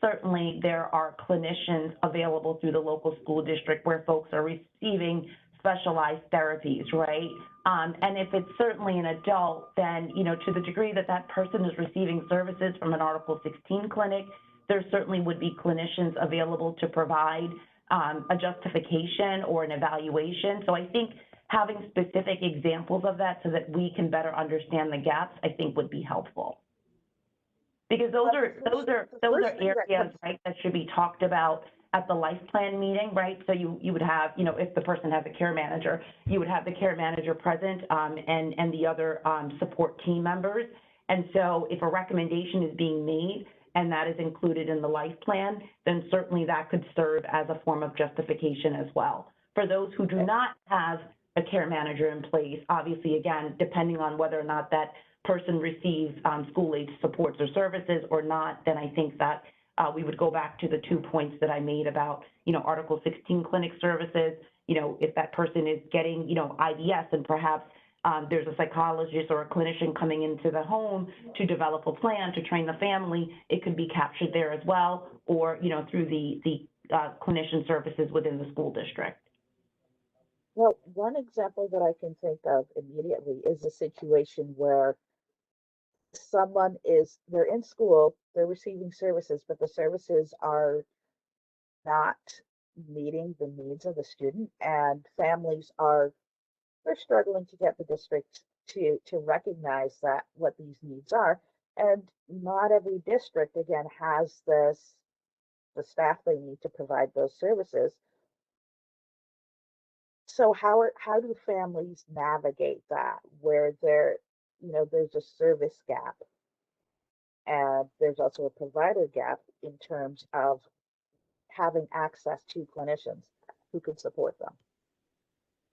certainly there are clinicians available through the local school district where folks are receiving specialized therapies, right? And if it's certainly an adult, then, to the degree that that person is receiving services from an Article 16 clinic, there certainly would be clinicians available to provide a justification or an evaluation. So I think having specific examples of that so that we can better understand the gaps, I think would be helpful. Because those are areas, right, that should be talked about at the life plan meeting, right? So you would have, if the person has a care manager, you would have the care manager present and the other support team members. And so if a recommendation is being made and that is included in the life plan, then certainly that could serve as a form of justification as well. For those who do not have a care manager in place, obviously, again, depending on whether or not that person receives school-age supports or services or not, then I think that we would go back to the 2 points that I made about, Article 16 clinic services, if that person is getting, IDS and perhaps there's a psychologist or a clinician coming into the home to develop a plan to train the family, it could be captured there as well, or, through the clinician services within the school district. Well, one example that I can think of immediately is a situation where they're in school, they're receiving services, but the services are not meeting the needs of the student, and families they're struggling to get the district to recognize that what these needs are. And not every district, again, has the staff they need to provide those services. So how do families navigate that where there's a service gap and there's also a provider gap in terms of having access to clinicians who could support them?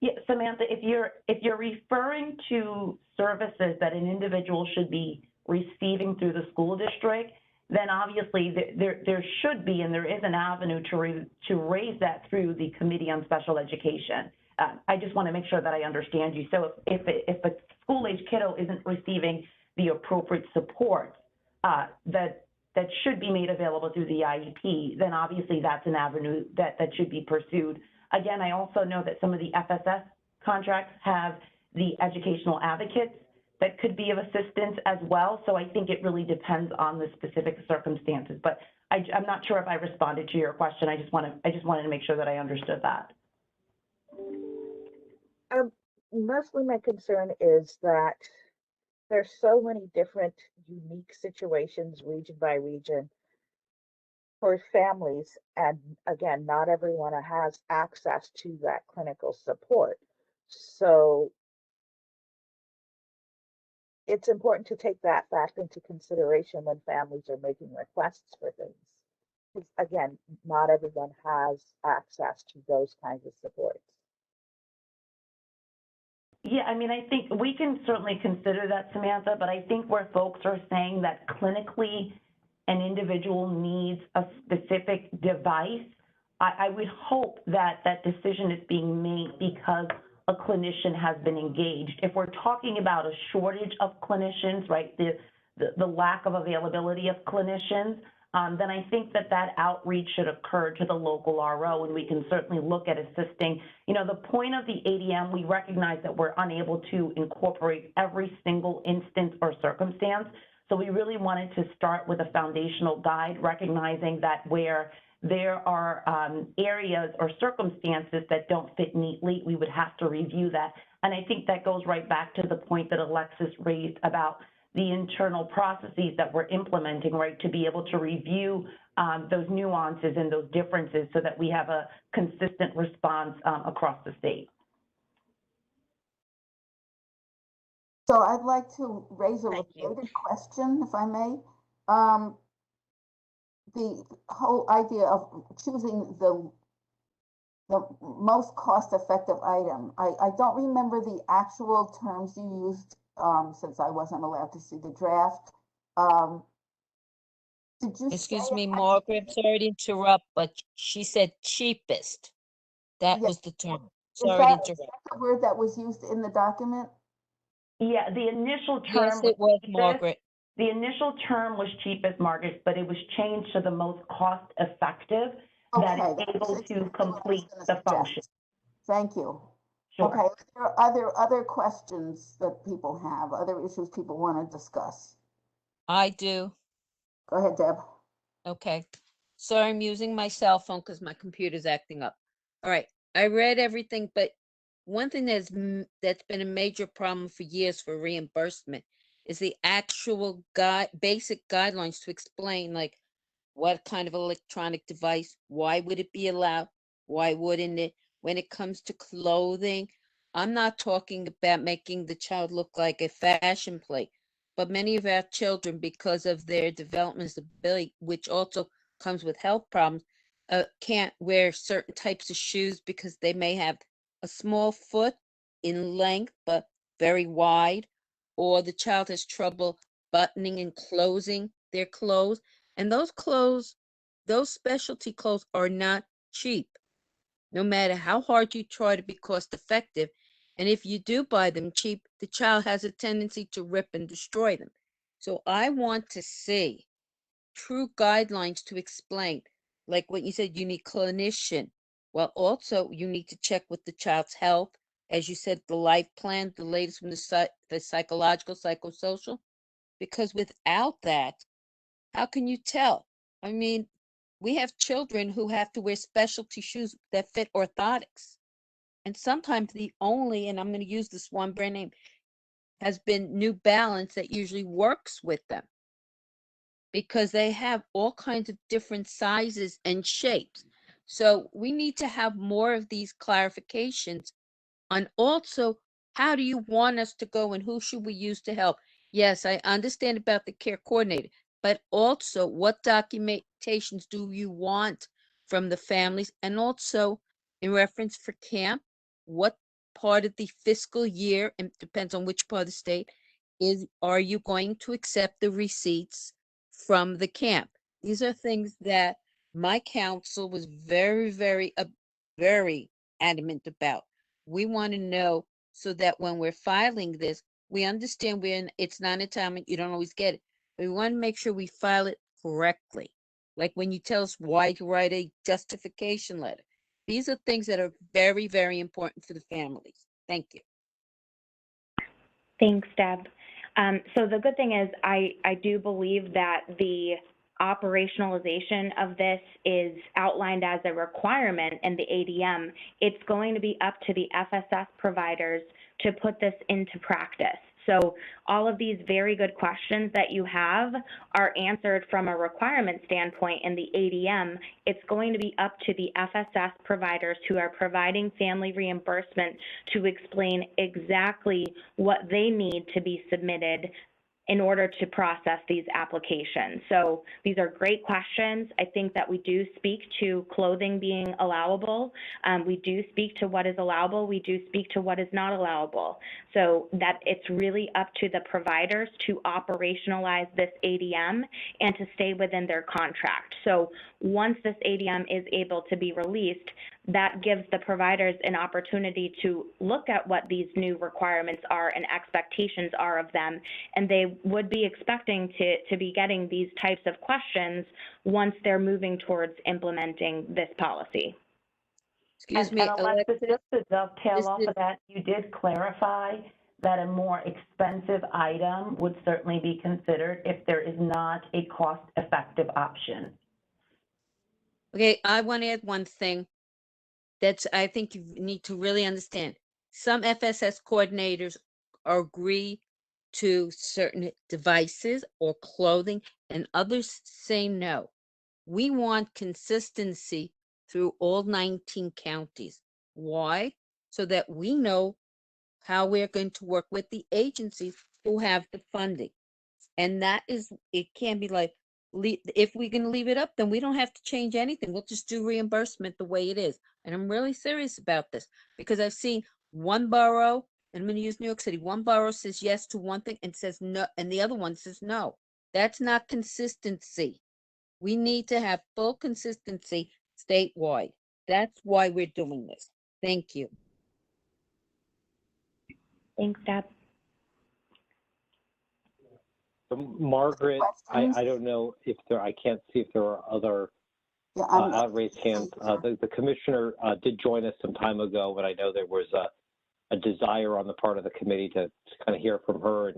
Yeah, Samantha, if you're referring to services that an individual should be receiving through the school district, then obviously there should be and there is an avenue to raise that through the Committee on Special Education I just want to make sure that I understand you. So if a school-age kiddo isn't receiving the appropriate support that should be made available through the IEP, then obviously that's an avenue that should be pursued. Again, I also know that some of the FSS contracts have the educational advocates that could be of assistance as well. So I think it really depends on the specific circumstances. But I'm not sure if I responded to your question. I just wanted to make sure that I understood that. Mostly my concern is that there's so many different unique situations, region by region, for families. And again, not everyone has access to that clinical support. So it's important to take that fact into consideration when families are making requests for things. Because again, not everyone has access to those kinds of supports. Yeah, I mean, I think we can certainly consider that, Samantha, but I think where folks are saying that clinically an individual needs a specific device, I would hope that that decision is being made because a clinician has been engaged. If we're talking about a shortage of clinicians, right, the lack of availability of clinicians, then I think that outreach should occur to the local RO, and we can certainly look at assisting. You know, the point of the ADM, we recognize that we're unable to incorporate every single instance or circumstance. So we really wanted to start with a foundational guide, recognizing that where there are areas or circumstances that don't fit neatly, we would have to review that. And I think that goes right back to the point that Alexis raised about the internal processes that we're implementing, right, to be able to review those nuances and those differences so that we have a consistent response across the state. So I'd like to raise a related question, if I may. The whole idea of choosing the most cost-effective item. I don't remember the actual terms you used since I wasn't allowed to see the draft. Did you Excuse say me, Margaret, I'm sorry to interrupt, but she said cheapest. That was the term. Sorry to interrupt. Is that the word that was used in the document? Yeah, the initial term. Yes, it was, Margaret. The initial term was cheapest, Margaret, but it was changed to the most cost-effective that is able to complete the function. Thank you. Sure. Okay, are there other questions that people have, other issues people want to discuss? I do. Go ahead, Deb. Okay. Sorry, I'm using my cell phone because my computer's acting up. All right. I read everything, but one thing that's been a major problem for years for reimbursement is the actual basic guidelines to explain, like, what kind of electronic device, why would it be allowed, why wouldn't it? When it comes to clothing, I'm not talking about making the child look like a fashion plate, but many of our children, because of their developmental ability, which also comes with health problems, can't wear certain types of shoes because they may have a small foot in length, but very wide, or the child has trouble buttoning and closing their clothes. And those clothes, those specialty clothes are not cheap, no matter how hard you try to be cost effective. And if you do buy them cheap, the child has a tendency to rip and destroy them. So I want to see true guidelines to explain, like what you said, you need clinician. Well, also you need to check with the child's health. As you said, the life plan, the latest from the psychological, psychosocial, because without that, how can you tell? I mean, we have children who have to wear specialty shoes that fit orthotics. And sometimes the only, and I'm going to use this one brand name, has been New Balance that usually works with them because they have all kinds of different sizes and shapes. So we need to have more of these clarifications on also how do you want us to go and who should we use to help? Yes, I understand about the care coordinator, but also what documentations do you want from the families? And also in reference for camp, what part of the fiscal year, and depends on which part of the state, are you going to accept the receipts from the camp? These are things that my council was very, very adamant about. We want to know so that when we're filing this, we understand it's not entitlement, you don't always get it. But we want to make sure we file it correctly. Like when you tell us why to write a justification letter. These are things that are very, very important for the families. Thank you. Thanks, Deb. So the good thing is I do believe that the operationalization of this is outlined as a requirement in the ADM. It's going to be up to the FSS providers to put this into practice. So all of these very good questions that you have are answered from a requirement standpoint in the ADM. It's going to be up to the FSS providers who are providing family reimbursement to explain exactly what they need to be submitted in order to process these applications. So these are great questions. I think that we do speak to clothing being allowable. We do speak to what is allowable. We do speak to what is not allowable. So that it's really up to the providers to operationalize this ADM and to stay within their contract. So once this ADM is able to be released, that gives the providers an opportunity to look at what these new requirements are and expectations are of them, and they would be expecting to be getting these types of questions once they're moving towards implementing this policy. Excuse me, Alexis, just to dovetail off is- of that, you did clarify that a more expensive item would certainly be considered if there is not a cost-effective option. Okay, I want to add one thing that's I think you need to really understand. Some FSS coordinators agree to certain devices or clothing, and others say no. We want consistency through all 19 counties. Why? So that we know how we're going to work with the agencies who have the funding. And that is, it can't be like, if we can leave it up, then we don't have to change anything. We'll just do reimbursement the way it is. And I'm really serious about this because I've seen one borough, and I'm going to use New York City, one borough says yes to one thing and says no, and the other one says no. That's not consistency. We need to have full consistency statewide. That's why we're doing this. Thank you. Thanks, Deb. Margaret, I don't know if I can't see if there are other outraised hands. The commissioner did join us some time ago, but I know there was a desire on the part of the committee to kind of hear from her and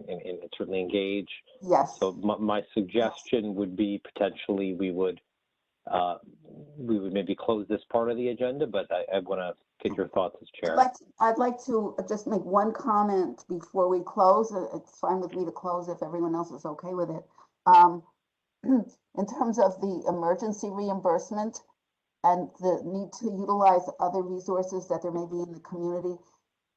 certainly engage. Yes. So my suggestion would be potentially we would maybe close this part of the agenda, but I want to get your thoughts as chair. I'd like to just make one comment before we close. It's fine with me to close if everyone else is okay with it. In terms of the emergency reimbursement and the need to utilize other resources that there may be in the community,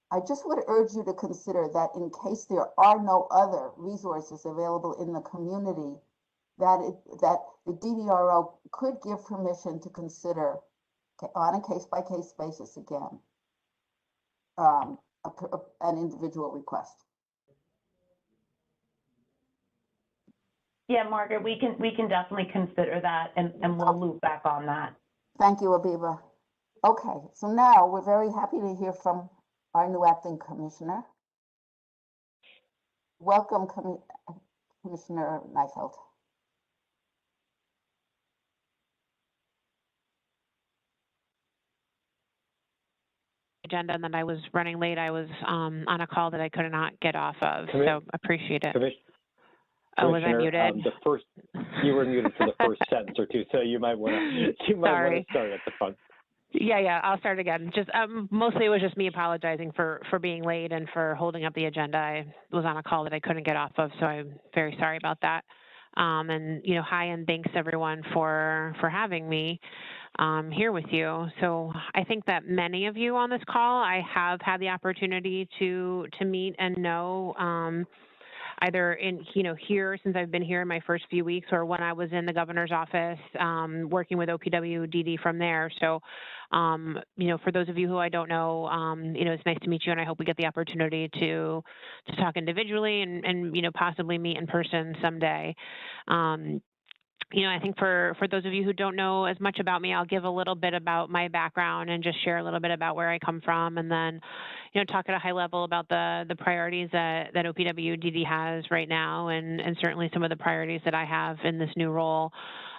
I just would urge you to consider that in case there are no other resources available in the community, that the DDRO could give permission to consider on a case-by-case basis again, an individual request. Yeah, Margaret, we can definitely consider that, and we'll loop back on that. Thank you, Abiba. Okay, so now we're very happy to hear from our new acting commissioner. Welcome, Commissioner Neifeld. Agenda, and then I was running late. I was on a call that I could not get off of, so appreciate it. Oh, was I muted? You were muted for the first sentence or two, so you might want to start at the front. Yeah, I'll start again. Just mostly it was just me apologizing for being late and for holding up the agenda. I was on a call that I couldn't get off of, so I'm very sorry about that. And hi, and thanks everyone for having me here with you. So I think that many of you on this call I have had the opportunity to meet and know, either in here since I've been here in my first few weeks, or when I was in the governor's office working with OPW DD from there. So for those of you who I don't know, it's nice to meet you, and I hope we get the opportunity to talk individually and possibly meet in person someday. I think for those of you who don't know as much about me, I'll give a little bit about my background and just share a little bit about where I come from, and then, talk at a high level about the priorities that OPWDD has right now, and certainly some of the priorities that I have in this new role.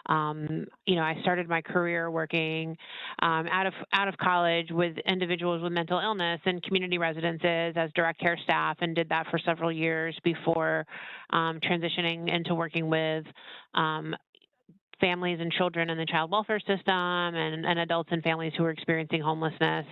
I started my career working out of college with individuals with mental illness and community residences as direct care staff, and did that for several years before transitioning into working with families and children in the child welfare system, and adults and families who are experiencing homelessness,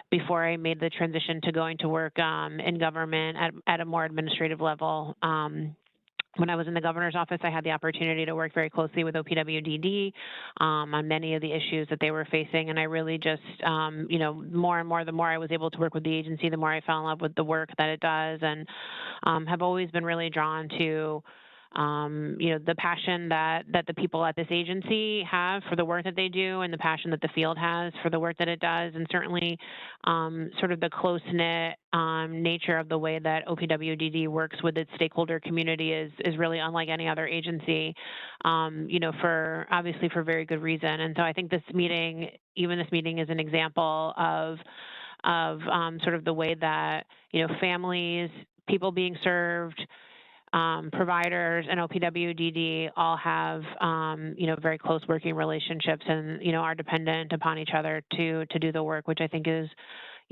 before I made the transition to going to work in government at a more administrative level. When I was in the governor's office, I had the opportunity to work very closely with OPWDD on many of the issues that they were facing. And I really just, more and more, the more I was able to work with the agency, the more I fell in love with the work that it does, and have always been really drawn to the passion that the people at this agency have for the work that they do, and the passion that the field has for the work that it does, and certainly sort of the close-knit nature of the way that OPWDD works with its stakeholder community is really unlike any other agency, obviously for very good reason. And so I think this meeting is an example of sort of the way that, families, people being served, providers, and OPWDD all have, very close working relationships, and, are dependent upon each other to do the work, which I think is,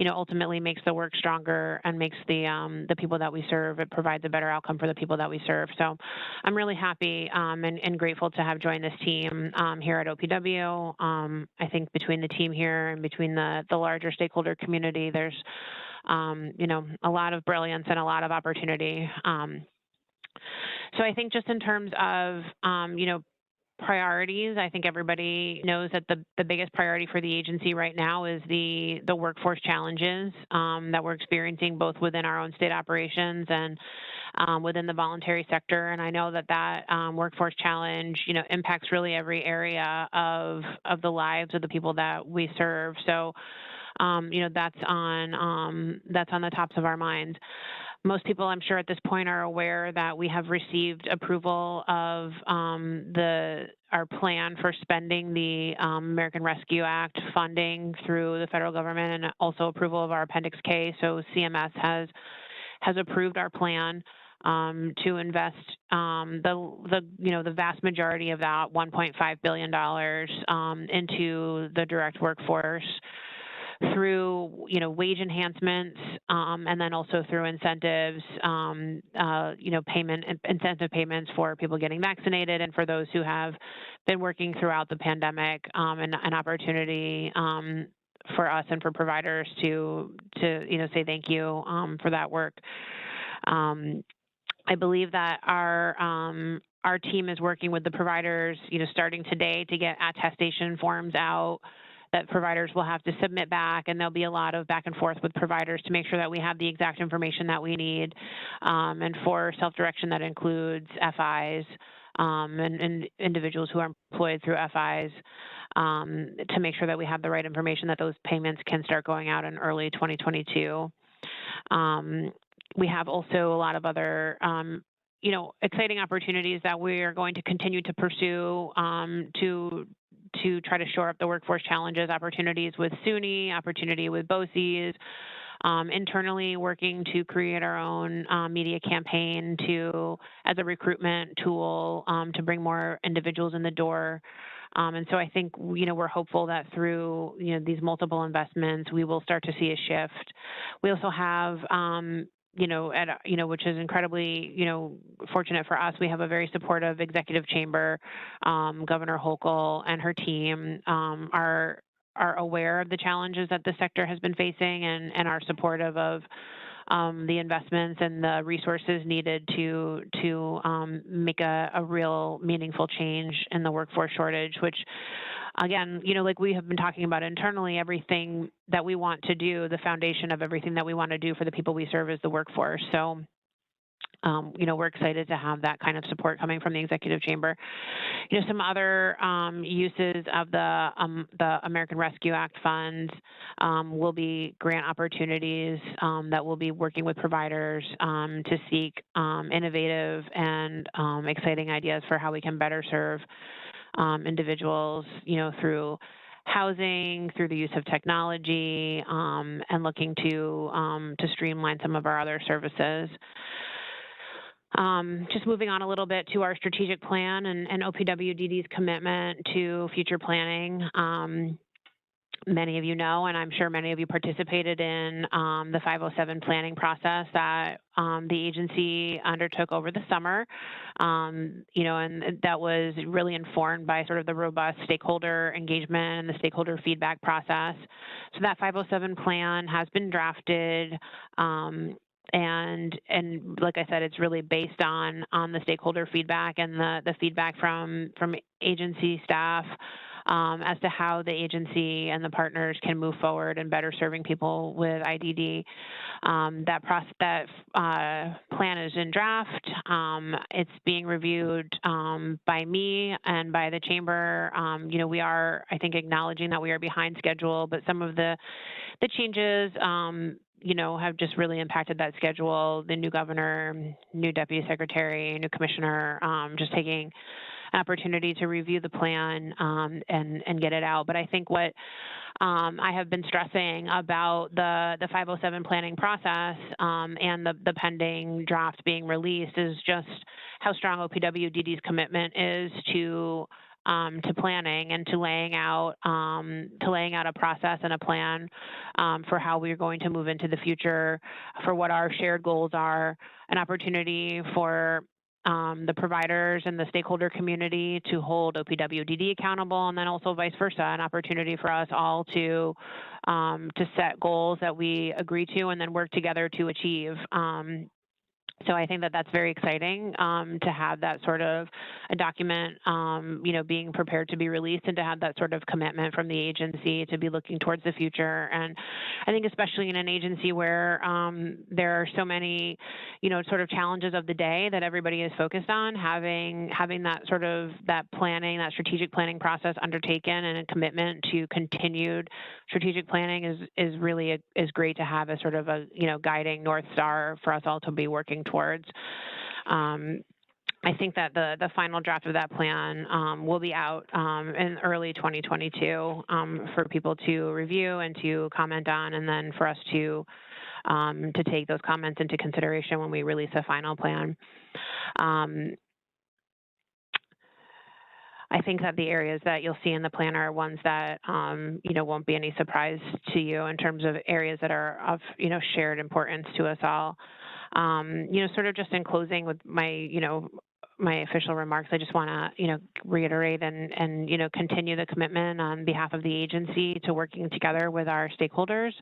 ultimately makes the work stronger and makes the people that we serve, it provides a better outcome for the people that we serve. So I'm really happy and grateful to have joined this team here at OPW. I think between the team here and between the larger stakeholder community, there's, a lot of brilliance and a lot of opportunity. So I think just in terms of, priorities, I think everybody knows that the biggest priority for the agency right now is the workforce challenges that we're experiencing both within our own state operations and within the voluntary sector. And I know that workforce challenge, impacts really every area of the lives of the people that we serve. So, that's on the tops of our minds. Most people, I'm sure, at this point are aware that we have received approval of our plan for spending the American Rescue Act funding through the federal government, and also approval of our Appendix K. So CMS has approved our plan to invest the vast majority of that $1.5 billion into the direct workforce, through wage enhancements, and then also through incentives, incentive payments for people getting vaccinated, and for those who have been working throughout the pandemic, and an opportunity for us and for providers to say thank you for that work. I believe that our team is working with the providers, starting today, to get attestation forms out that providers will have to submit back, and there'll be a lot of back and forth with providers to make sure that we have the exact information that we need. And for self-direction, that includes FIs and individuals who are employed through FIs, to make sure that we have the right information, that those payments can start going out in early 2022. We have also a lot of other exciting opportunities that we are going to continue to pursue to try to shore up the workforce challenges, opportunities with SUNY, opportunity with BOCES, internally working to create our own media campaign as a recruitment tool to bring more individuals in the door. And so I think, we're hopeful that through, these multiple investments, we will start to see a shift. We also have, which is incredibly, fortunate for us, we have a very supportive executive chamber. Governor Hochul and her team are aware of the challenges that the sector has been facing, and are supportive of the investments and the resources needed to make a real meaningful change in the workforce shortage, which, again, like we have been talking about internally, everything that we want to do, the foundation of everything that we want to do for the people we serve is the workforce. So we're excited to have that kind of support coming from the executive chamber. Some other uses of the American Rescue Act funds will be grant opportunities that will be working with providers to seek innovative and exciting ideas for how we can better serve individuals, through housing, through the use of technology, and looking to streamline some of our other services. Just moving on a little bit to our strategic plan and OPWDD's commitment to future planning. Many of you know, and I'm sure many of you participated in the 507 planning process that the agency undertook over the summer, and that was really informed by sort of the robust stakeholder engagement and the stakeholder feedback process. So that 507 plan has been drafted, and like I said, it's really based on the stakeholder feedback and the feedback from agency staff as to how the agency and the partners can move forward in better serving people with IDD. That plan is in draft. It's being reviewed by me and by the chamber. We are, I think, acknowledging that we are behind schedule, but some of the changes have just really impacted that schedule. The new governor, new deputy secretary, new commissioner, just taking an opportunity to review the plan and get it out. But I think what I have been stressing about the 507 planning process and the pending draft being released is just how strong OPWDD's commitment is to planning and to laying out a process and a plan for how we're going to move into the future, for what our shared goals are, an opportunity for the providers and the stakeholder community to hold OPWDD accountable, and then also vice versa, an opportunity for us all to set goals that we agree to and then work together to achieve. So I think that that's very exciting to have that sort of a document, being prepared to be released, and to have that sort of commitment from the agency to be looking towards the future. And I think especially in an agency where there are so many, sort of challenges of the day that everybody is focused on, having that sort of that planning, that strategic planning process undertaken, and a commitment to continued strategic planning is really is great to have as sort of a guiding North Star for us all to be working towards. I think that the final draft of that plan will be out in early 2022 for people to review and to comment on, and then for us to take those comments into consideration when we release a final plan. I think that the areas that you'll see in the plan are ones that, won't be any surprise to you in terms of areas that are of, shared importance to us all. Sort of just in closing with my, my official remarks, I just want to, reiterate and continue the commitment on behalf of the agency to working together with our stakeholders.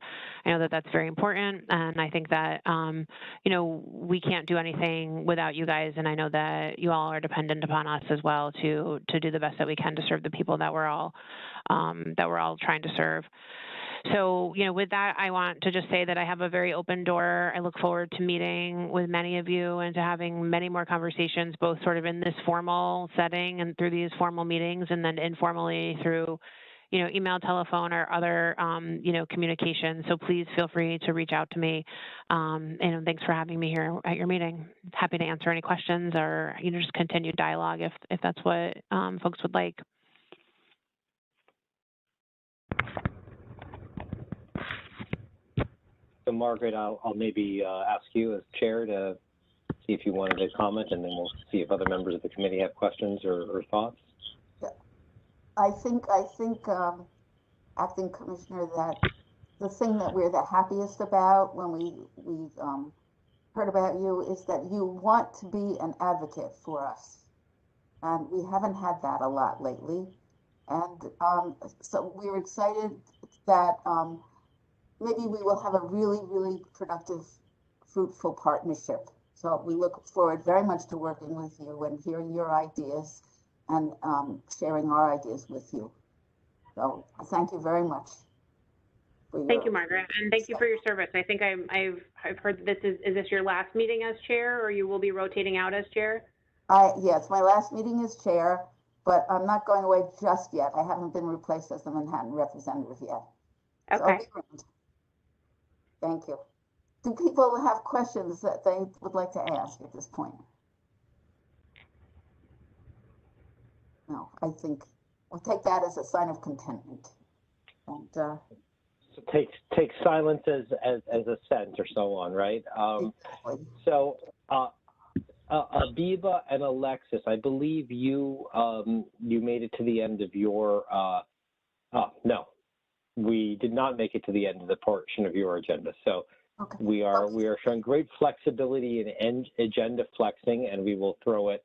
I know that that's very important, and I think that, we can't do anything without you guys, and I know that you all are dependent upon us as well to do the best that we can to serve the people that we're all trying to serve. So, with that, I want to just say that I have a very open door. I look forward to meeting with many of you and to having many more conversations, both sort of in this formal setting and through these formal meetings, and then informally through, email, telephone, or other, communication. So please feel free to reach out to me. And thanks for having me here at your meeting. Happy to answer any questions or, just continued dialogue if that's what folks would like. So Margaret, I'll maybe ask you as chair to see if you wanted to comment, and then we'll see if other members of the committee have questions or thoughts. Yeah. I think, Acting Commissioner, that the thing that we're the happiest about when we heard about you is that you want to be an advocate for us. And we haven't had that a lot lately. And so we're excited that maybe we will have a really, really productive, fruitful partnership. So we look forward very much to working with you and hearing your ideas and sharing our ideas with you. So thank you very much. Thank you, Margaret, and thank you for your service. I think I've heard that is this your last meeting as chair, or you will be rotating out as chair? Yes, my last meeting as chair, but I'm not going away just yet. I haven't been replaced as the Manhattan representative yet. Okay. So thank you. Do people have questions that they would like to ask at this point? No, I think we'll take that as a sign of contentment. And so take silence as assent or so on, right? exactly. So Abiba and Alexis, I believe you made it to the end of your no, we did not make it to the end of the portion of your agenda. So okay. we are showing great flexibility in agenda flexing, and we will throw it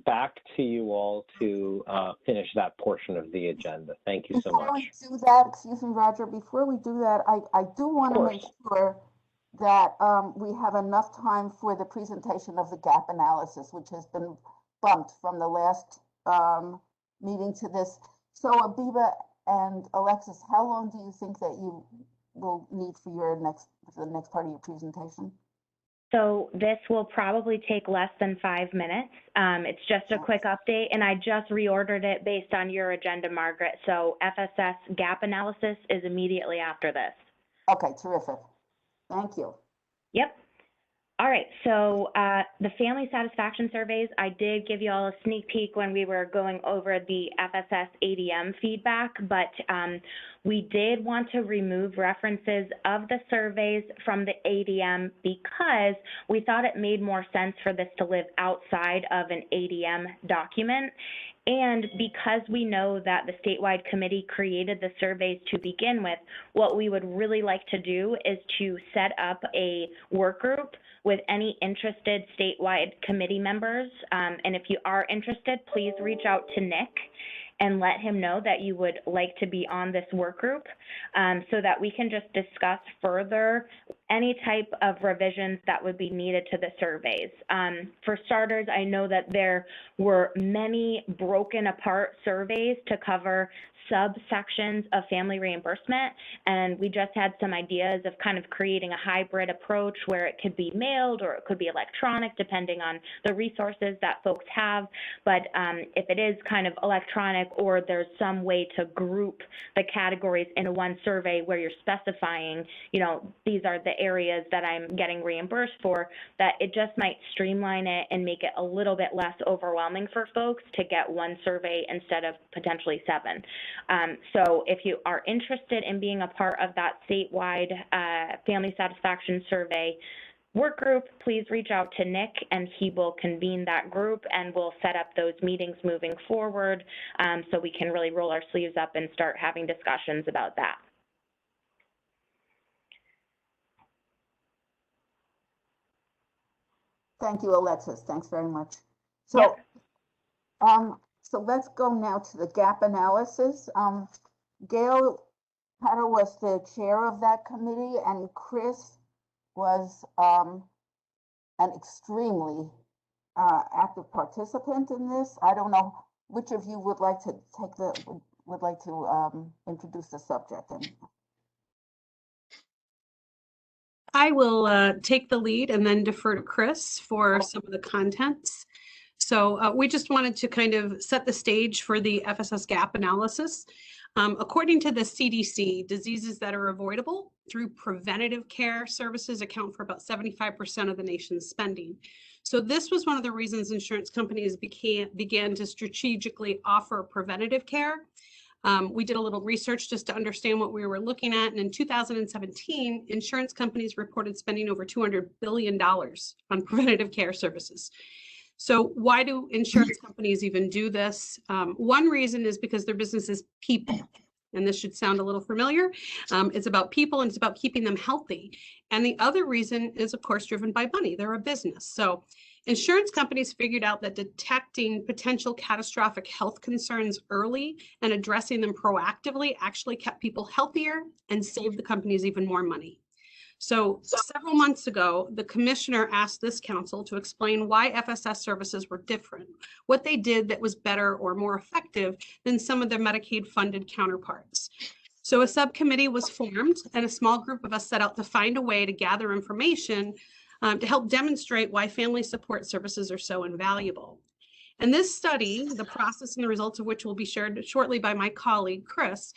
back to you all to finish that portion of the agenda. Thank you so much. Before we do that, excuse me, Roger, before we do that, I do want to make sure that we have enough time for the presentation of the gap analysis, which has been bumped from the last meeting to this. So Abiba and Alexis, how long do you think that you will need for the next part of your presentation? So this will probably take less than 5 minutes. It's just a quick update, and I just reordered it based on your agenda, Margaret. So FSS gap analysis is immediately after this. Okay, terrific. Thank you. Yep. All right, so the family satisfaction surveys, I did give you all a sneak peek when we were going over the FSS ADM feedback, but we did want to remove references of the surveys from the ADM because we thought it made more sense for this to live outside of an ADM document. And because we know that the statewide committee created the surveys to begin with, what we would really like to do is to set up a work group with any interested statewide committee members. And if you are interested, please reach out to Nick and let him know that you would like to be on this work group so that we can just discuss further any type of revisions that would be needed to the surveys. For starters, I know that there were many broken apart surveys to cover subsections of family reimbursement, and we just had some ideas of kind of creating a hybrid approach where it could be mailed or it could be electronic depending on the resources that folks have. But if it is kind of electronic, or there's some way to group the categories in one survey where you're specifying, you know, these are the areas that I'm getting reimbursed for, that it just might streamline it and make it a little bit less overwhelming for folks to get one survey instead of potentially 7. So if you are interested in being a part of that statewide family satisfaction survey work group, please reach out to Nick and he will convene that group and we'll set up those meetings moving forward so we can really roll our sleeves up and start having discussions about that. Thank you, Alexis. Thanks very much. So, yep. So let's go now to the gap analysis. Gail Hatter was the chair of that committee, and Chris was an extremely active participant in this. I don't know which of you would like to introduce the subject. I will take the lead and then defer to Chris for some of the contents. So we just wanted to kind of set the stage for the FSS gap analysis. According to the CDC, diseases that are avoidable through preventative care services account for about 75% of the nation's spending. So this was one of the reasons insurance companies began to strategically offer preventative care. We did a little research just to understand what we were looking at. And in 2017, insurance companies reported spending over $200 billion on preventative care services. So why do insurance companies even do this? One reason is because their business is people. And this should sound a little familiar. It's about people and it's about keeping them healthy. And the other reason is, of course, driven by money. They're a business. So insurance companies figured out that detecting potential catastrophic health concerns early and addressing them proactively actually kept people healthier and saved the companies even more money. So several months ago, the commissioner asked this council to explain why FSS services were different, what they did that was better or more effective than some of their Medicaid funded counterparts. So a subcommittee was formed and a small group of us set out to find a way to gather information to help demonstrate why family support services are so invaluable. And this study, the process and the results of which will be shared shortly by my colleague, Chris,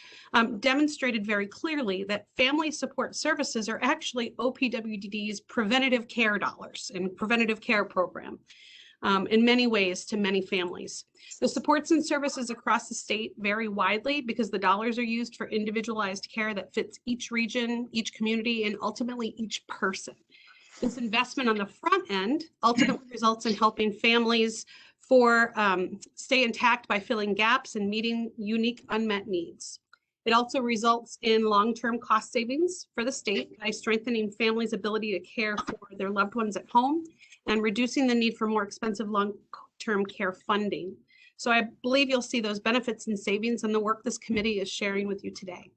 demonstrated very clearly that family support services are actually OPWDD's preventative care dollars and preventative care program in many ways to many families. The supports and services across the state vary widely because the dollars are used for individualized care that fits each region, each community, and ultimately each person. This investment on the front end ultimately results in helping families stay intact by filling gaps and meeting unique unmet needs. It also results in long-term cost savings for the state by strengthening families' ability to care for their loved ones at home and reducing the need for more expensive long-term care funding. So I believe you'll see those benefits and savings in the work this committee is sharing with you today.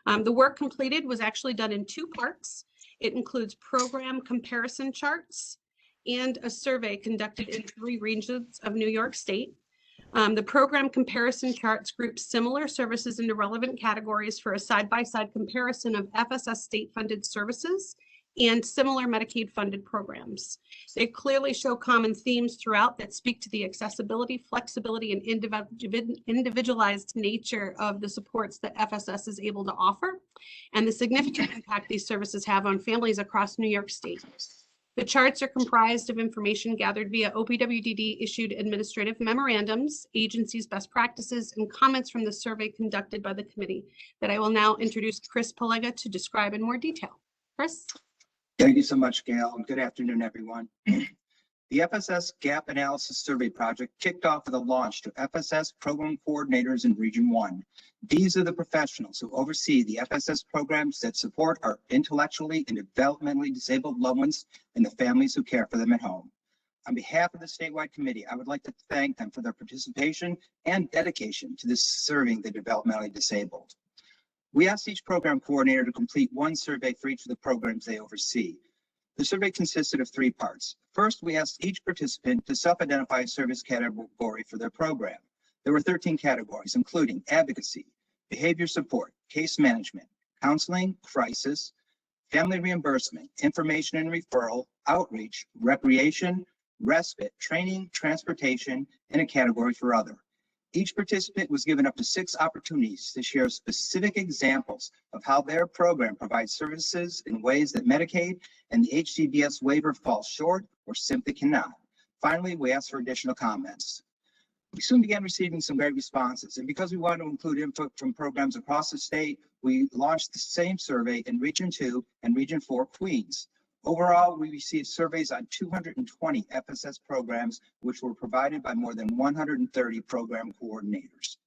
The work completed was actually done in 2 parts. It includes program comparison charts and a survey conducted in 3 regions of New York State. The program comparison charts group similar services into relevant categories for a side-by-side comparison of FSS state-funded services and similar Medicaid-funded programs. They clearly show common themes throughout that speak to the accessibility, flexibility, and individualized nature of the supports that FSS is able to offer, and the significant impact these services have on families across New York State. The charts are comprised of information gathered via OPWDD-issued administrative memorandums, agencies' best practices, and comments from the survey conducted by the committee that I will now introduce Chris Palega to describe in more detail. Chris? Thank you so much, Gail, and good afternoon, everyone. The FSS Gap Analysis Survey Project kicked off with a launch to FSS program coordinators in Region 1. These are the professionals who oversee the FSS programs that support our intellectually and developmentally disabled loved ones and the families who care for them at home. On behalf of the statewide committee, I would like to thank them for their participation and dedication to serving the developmentally disabled. We asked each program coordinator to complete 1 survey for each of the programs they oversee. The survey consisted of 3 parts. First, we asked each participant to self-identify a service category for their program. There were 13 categories, including advocacy, behavior support, case management, counseling, crisis, family reimbursement, information and referral, outreach, recreation, respite, training, transportation, and a category for other. Each participant was given up to 6 opportunities to share specific examples of how their program provides services in ways that Medicaid and the HCBS waiver falls short or simply cannot. Finally, we asked for additional comments. We soon began receiving some great responses, and because we wanted to include input from programs across the state, we launched the same survey in Region 2 and Region 4 Queens. Overall, we received surveys on 220 FSS programs, which were provided by more than 130 program coordinators.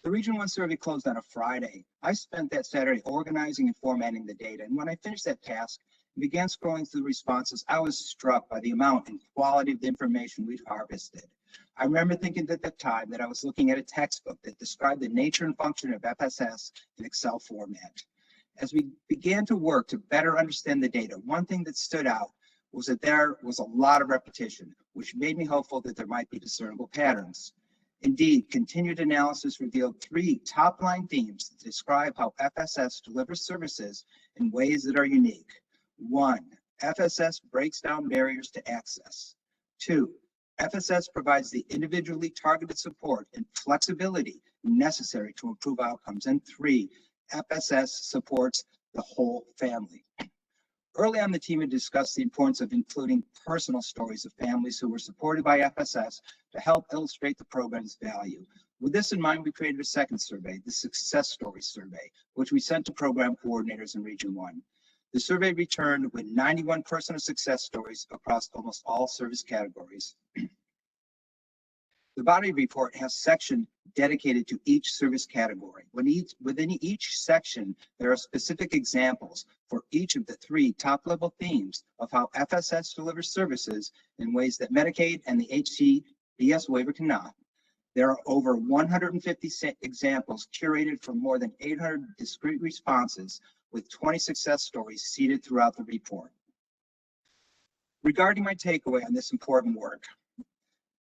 The Region 1 survey closed on a Friday. I spent that Saturday organizing and formatting the data, and when I finished that task and began scrolling through the responses, I was struck by the amount and quality of the information we've harvested. I remember thinking at the time that I was looking at a textbook that described the nature and function of FSS in Excel format. As we began to work to better understand the data, one thing that stood out was that there was a lot of repetition, which made me hopeful that there might be discernible patterns. Indeed, continued analysis revealed 3 top-line themes that describe how FSS delivers services in ways that are unique. 1, FSS breaks down barriers to access. 2, FSS provides the individually targeted support and flexibility necessary to improve outcomes. And 3, FSS supports the whole family. Early on, the team had discussed the importance of including personal stories of families who were supported by FSS to help illustrate the program's value. With this in mind, we created a second survey, the Success Story Survey, which we sent to program coordinators in Region 1. The survey returned with 91 personal success stories across almost all service categories. The body report has sections dedicated to each service category. Within each section, there are specific examples for each of the 3 top-level themes of how FSS delivers services in ways that Medicaid and the HCBS waiver cannot. There are over 150 examples curated from more than 800 discrete responses, with 20 success stories seeded throughout the report. Regarding my takeaway on this important work,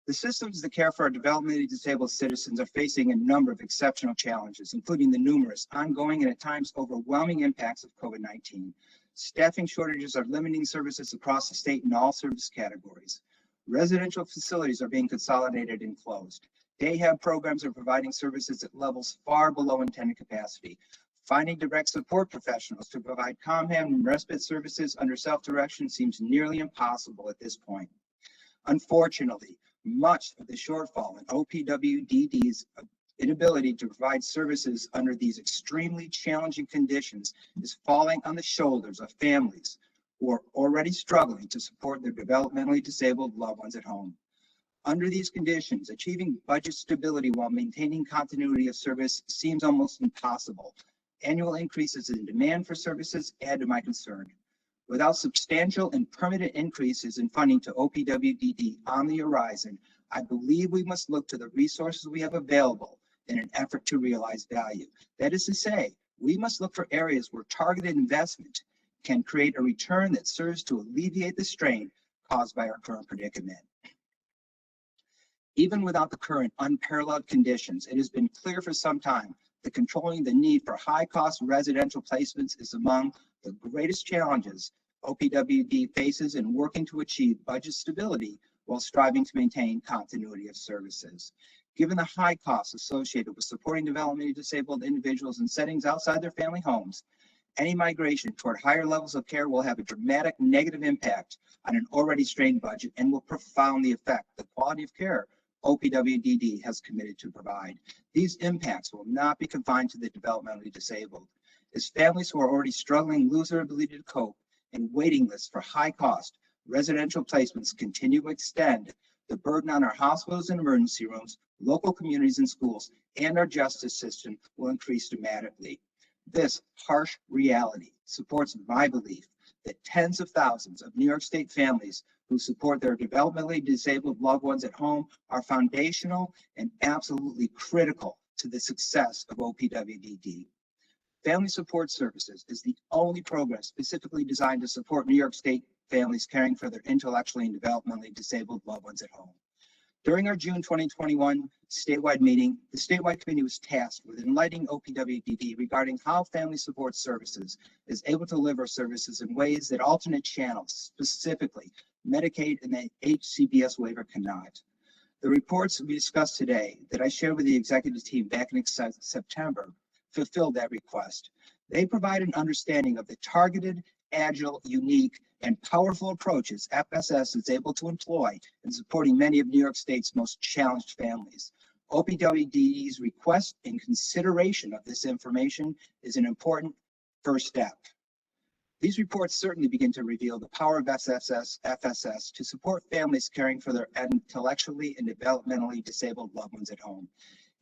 The systems that care for our developmentally disabled citizens are facing a number of exceptional challenges, including the numerous, ongoing, and at times overwhelming impacts of COVID-19. Staffing shortages are limiting services across the state in all service categories. Residential facilities are being consolidated and closed. Day hab programs are providing services at levels far below intended capacity. Finding direct support professionals to provide calm hand and respite services under self-direction seems nearly impossible at this point. Unfortunately, much of the shortfall in OPWDD's inability to provide services under these extremely challenging conditions is falling on the shoulders of families who are already struggling to support their developmentally disabled loved ones at home. Under these conditions, achieving budget stability while maintaining continuity of service seems almost impossible. Annual increases in demand for services add to my concern. Without substantial and permanent increases in funding to OPWDD on the horizon, I believe we must look to the resources we have available in an effort to realize value. That is to say, we must look for areas where targeted investment can create a return that serves to alleviate the strain caused by our current predicament. Even without the current unparalleled conditions, it has been clear for some time that controlling the need for high-cost residential placements is among the greatest challenges OPWD faces in working to achieve budget stability while striving to maintain continuity of services. Given the high costs associated with supporting developmentally disabled individuals in settings outside their family homes, any migration toward higher levels of care will have a dramatic negative impact on an already strained budget and will profoundly affect the quality of care OPWDD has committed to provide. These impacts will not be confined to the developmentally disabled. As families who are already struggling lose their ability to cope and waiting lists for high-cost residential placements continue to extend, the burden on our hospitals and emergency rooms, local communities and schools, and our justice system will increase dramatically. This harsh reality supports my belief that tens of thousands of New York State families who support their developmentally disabled loved ones at home are foundational and absolutely critical to the success of OPWDD. Family Support Services is the only program specifically designed to support New York State families caring for their intellectually and developmentally disabled loved ones at home. During our June 2021 statewide meeting, the statewide committee was tasked with enlightening OPWDD regarding how Family Support Services is able to deliver services in ways that alternate channels, specifically Medicaid and the HCBS waiver, cannot. The reports we discussed today that I shared with the executive team back in September fulfilled that request. They provide an understanding of the targeted, agile, unique, and powerful approaches FSS is able to employ in supporting many of New York State's most challenged families. OPWDD's request and consideration of this information is an important first step. These reports certainly begin to reveal the power of FSS to support families caring for their intellectually and developmentally disabled loved ones at home.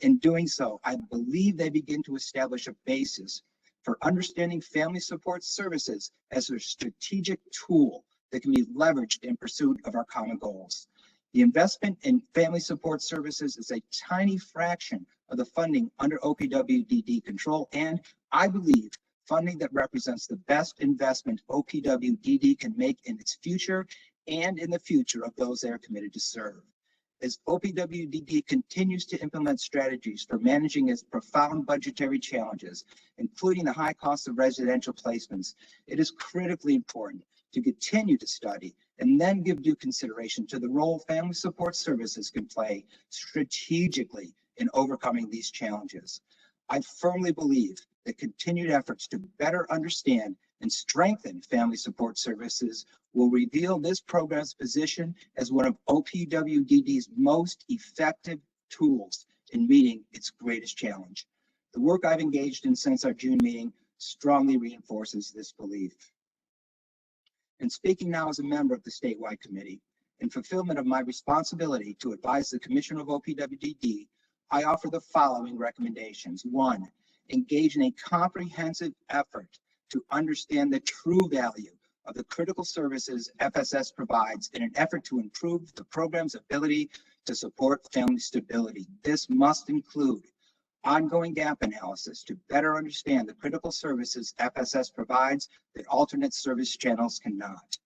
In doing so, I believe they begin to establish a basis for understanding Family Support Services as a strategic tool that can be leveraged in pursuit of our common goals. The investment in Family Support Services is a tiny fraction of the funding under OPWDD control, and I believe funding that represents the best investment OPWDD can make in its future and in the future of those they are committed to serve. As OPWDD continues to implement strategies for managing its profound budgetary challenges, including the high cost of residential placements, it is critically important to continue to study and then give due consideration to the role Family Support Services can play strategically in overcoming these challenges. I firmly believe that continued efforts to better understand and strengthen Family Support Services will reveal this program's position as one of OPWDD's most effective tools in meeting its greatest challenge. The work I've engaged in since our June meeting strongly reinforces this belief. And speaking now as a member of the statewide committee, in fulfillment of my responsibility to advise the Commissioner of OPWDD, I offer the following recommendations. 1, engage in a comprehensive effort to understand the true value of the critical services FSS provides in an effort to improve the program's ability to support family stability. This must include ongoing gap analysis to better understand the critical services FSS provides that alternate service channels cannot.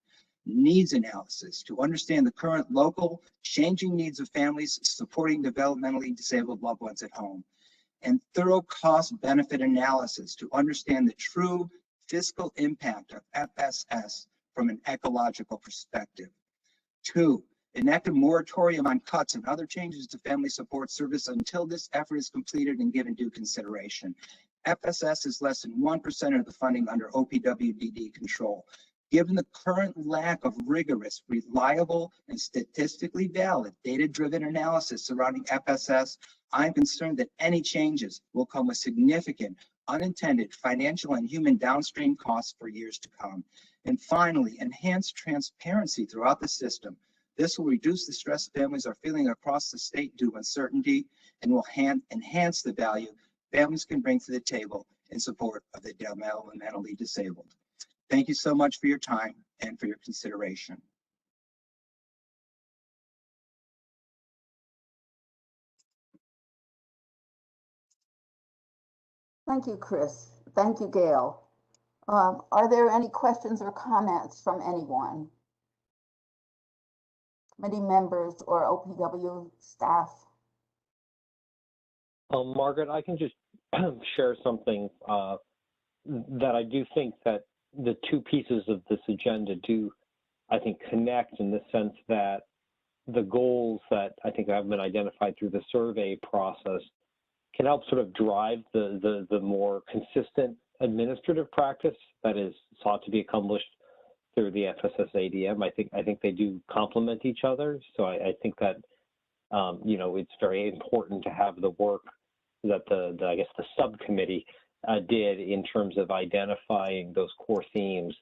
needs analysis to understand the current local changing needs of families supporting developmentally disabled loved ones at home, and thorough cost benefit analysis to understand the true fiscal impact of FSS from an ecological perspective. 2, enact a moratorium on cuts and other changes to family support service until this effort is completed and given due consideration. FSS is less than 1% of the funding under OPWDD control. Given the current lack of rigorous, reliable, and statistically valid data-driven analysis surrounding FSS, I'm concerned that any changes will come with significant unintended financial and human downstream costs for years to come. And finally, enhance transparency throughout the system. This will reduce the stress families are feeling across the state due to uncertainty and will enhance the value families can bring to the table in support of the developmentally disabled. Thank you so much for your time and for your consideration. Thank you, Chris. Thank you, Gail. Are there any questions or comments from anyone? Committee members or OPW staff? Margaret, I can just share something that I do think that the two pieces of this agenda do, I think, connect in the sense that the goals that I think have been identified through the survey process can help sort of drive the more consistent administrative practice that is sought to be accomplished through the FSS ADM. I think they do complement each other. So I think that you know, it's very important to have the work that I guess the subcommittee did in terms of identifying those core themes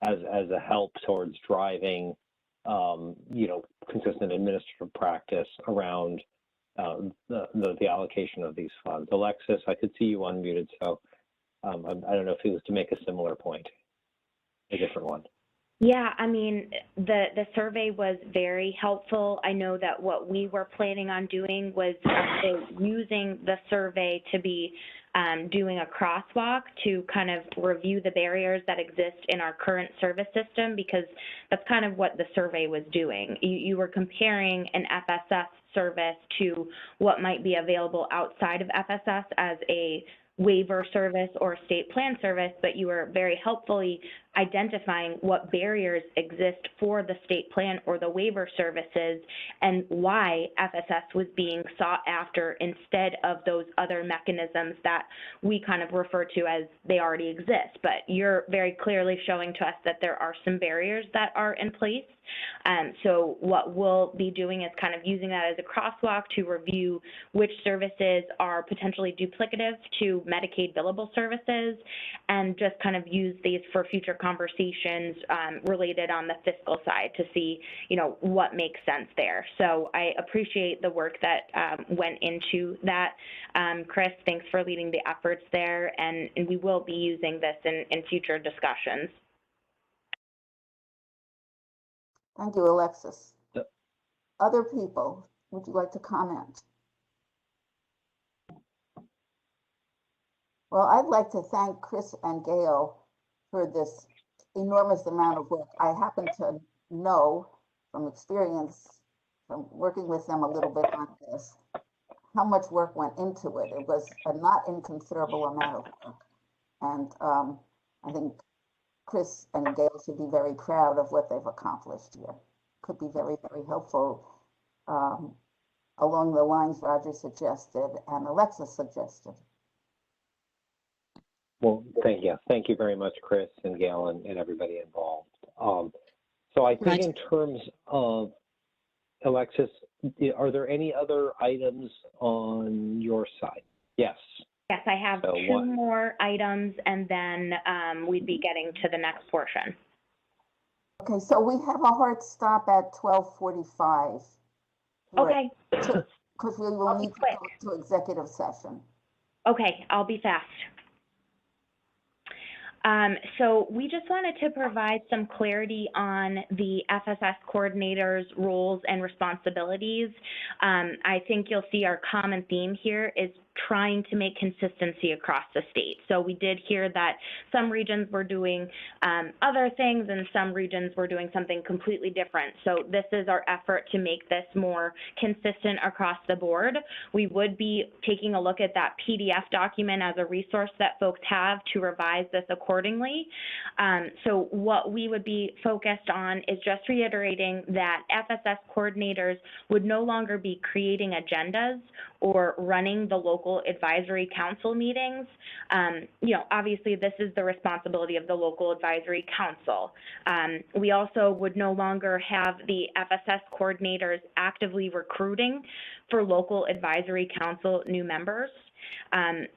as a help towards driving you know, consistent administrative practice around the allocation of these funds. Alexis, I could see you unmuted, so I don't know if it was to make a similar point, a different one. Yeah, I mean, the survey was very helpful. I know that what we were planning on doing was using the survey to be doing a crosswalk to kind of review the barriers that exist in our current service system, because that's kind of what the survey was doing. You were comparing an FSS service to what might be available outside of FSS as a waiver service or state plan service, but you were very helpfully identifying what barriers exist for the state plan or the waiver services and why FSS was being sought after instead of those other mechanisms that we kind of refer to as they already exist. But you're very clearly showing to us that there are some barriers that are in place. So what we'll be doing is kind of using that as a crosswalk to review which services are potentially duplicative to Medicaid billable services, and just kind of use these for future conversations related on the fiscal side to see, you know, what makes sense there. So I appreciate the work that went into that. Chris, thanks for leading the efforts there, and we will be using this in future discussions. Thank you, Alexis. Yep. Other people, would you like to comment? Well, I'd like to thank Chris and Gail for this enormous amount of work. I happen to know from experience, from working with them a little bit on this, how much work went into it. It was a not inconsiderable amount of work. And I think Chris and Gail should be very proud of what they've accomplished here. Could be very, very helpful along the lines Roger suggested and Alexis suggested. Well, thank you very much, Chris and Gail and everybody involved. So I think in terms of Alexis, are there any other items on your side? Yes. Yes, I have two more items, and then we'd be getting to the next portion. Okay, so we have a hard stop at 12:45. Okay. Because we will need to go to executive session. Okay, I'll be fast. So we just wanted to provide some clarity on the FSS coordinators' roles and responsibilities. I think you'll see our common theme here is trying to make consistency across the state. So we did hear that some regions were doing other things and some regions were doing something completely different. So this is our effort to make this more consistent across the board. We would be taking a look at that PDF document as a resource that folks have to revise this accordingly. So what we would be focused on is just reiterating that FSS coordinators would no longer be creating agendas or running the local advisory council meetings. You know, obviously this is the responsibility of the local advisory council. We also would no longer have the FSS coordinators actively recruiting for local advisory council new members.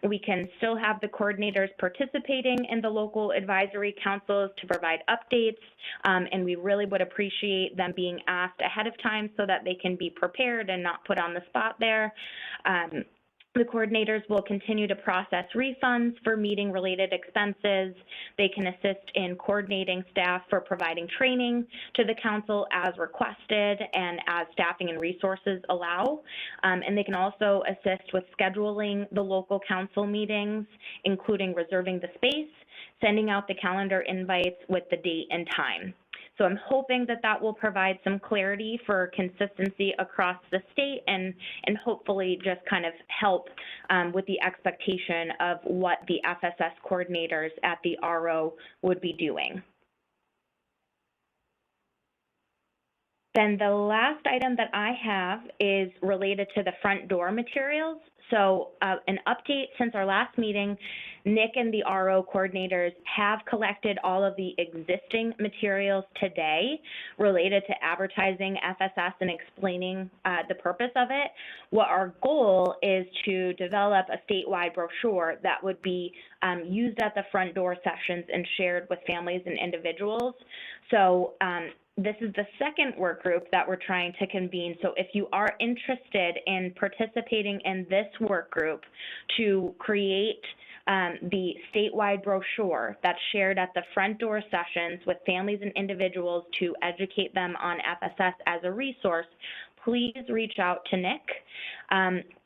We can still have the coordinators participating in the local advisory councils to provide updates, and we really would appreciate them being asked ahead of time so that they can be prepared and not put on the spot there. The coordinators will continue to process refunds for meeting-related expenses. They can assist in coordinating staff for providing training to the council as requested and as staffing and resources allow. And they can also assist with scheduling the local council meetings, including reserving the space, sending out the calendar invites with the date and time. So I'm hoping that that will provide some clarity for consistency across the state and hopefully just kind of help with the expectation of what the FSS coordinators at the RO would be doing. Then the last item that I have is related to the front door materials. So an update since our last meeting, Nick and the RO coordinators have collected all of the existing materials today related to advertising FSS and explaining the purpose of it. What our goal is to develop a statewide brochure that would be used at the front door sessions and shared with families and individuals. So this is the second work group that we're trying to convene. So if you are interested in participating in this work group to create the statewide brochure that's shared at the front door sessions with families and individuals to educate them on FSS as a resource, please reach out to Nick.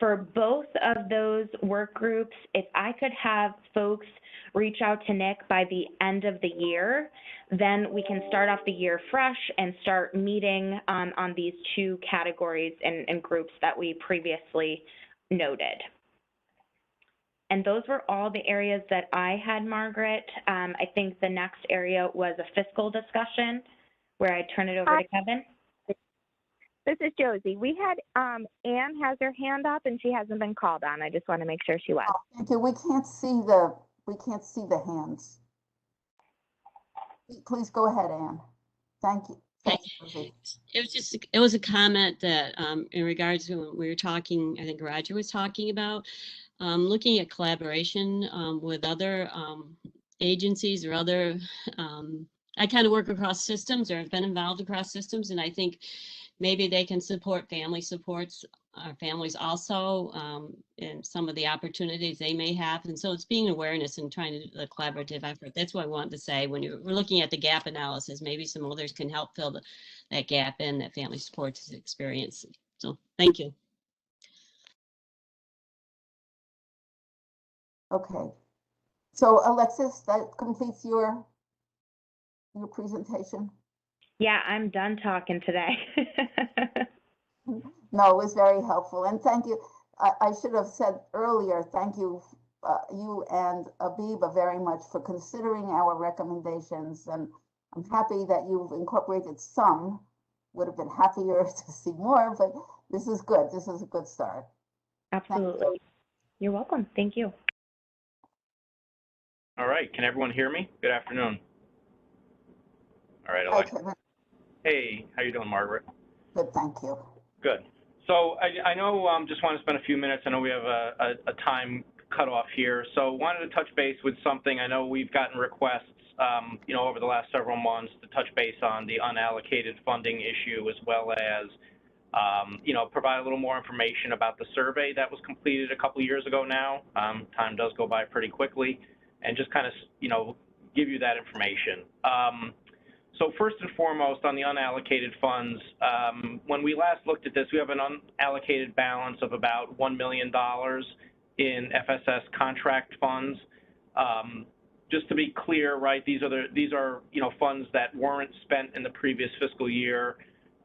For both of those work groups, if I could have folks reach out to Nick by the end of the year, then we can start off the year fresh and start meeting on these two categories and groups that we previously noted. And those were all the areas that I had, Margaret. I think the next area was a fiscal discussion where I turn it over to Kevin. This is Josie. We had Anne has her hand up and she hasn't been called on. I just want to make sure she was. Oh, thank you. We can't see the hands. Please go ahead, Anne. Thank you. It was a comment that in regards to when we were talking, I think Roger was talking about looking at collaboration with other agencies or other, I kind of work across systems or have been involved across systems, and I think maybe they can support family supports, our families also, and some of the opportunities they may have. And so it's being awareness and trying to do a collaborative effort. That's what I wanted to say. When we're looking at the gap analysis, maybe some others can help fill that gap in that family supports experience. So thank you. Okay. So Alexis, that completes your presentation? Yeah, I'm done talking today. No, it was very helpful, and thank you. I should have said earlier, thank you, you and Abiba very much for considering our recommendations, and I'm happy that you've incorporated some. Would have been happier to see more, but this is good. This is a good start. Absolutely. You're welcome. Thank you. All right, can everyone hear me? Good afternoon. All right, Alexa. Okay. Hey, how you doing, Margaret? Good, thank you. Good. So I know just want to spend a few minutes. I know we have a time cutoff here. So wanted to touch base with something. I know we've gotten requests, you know, over the last several months to touch base on the unallocated funding issue, as well as, you know, provide a little more information about the survey that was completed a couple years ago now. Time does go by pretty quickly, and just kind of, you know, give you that information. So first and foremost, on the unallocated funds, when we last looked at this, we have an unallocated balance of about $1 million. in FSS contract funds. Just to be clear, right, these are funds that weren't spent in the previous fiscal year,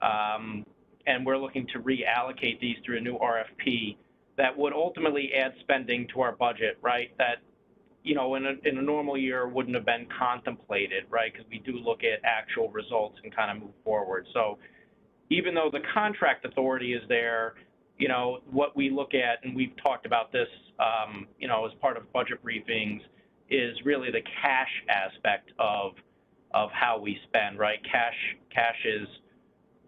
and we're looking to reallocate these through a new RFP that would ultimately add spending to our budget, right? That in a normal year wouldn't have been contemplated, right? Because we do look at actual results and kind of move forward. So even though the contract authority is there, what we look at, and we've talked about this, as part of budget briefings, is really the cash aspect of how we spend, right? Cash is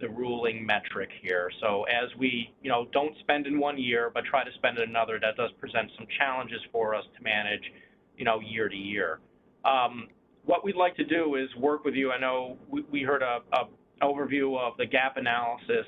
the ruling metric here. So as we, don't spend in one year, but try to spend in another, that does present some challenges for us to manage, year to year. What we'd like to do is work with you. I know we heard a overview of the gap analysis,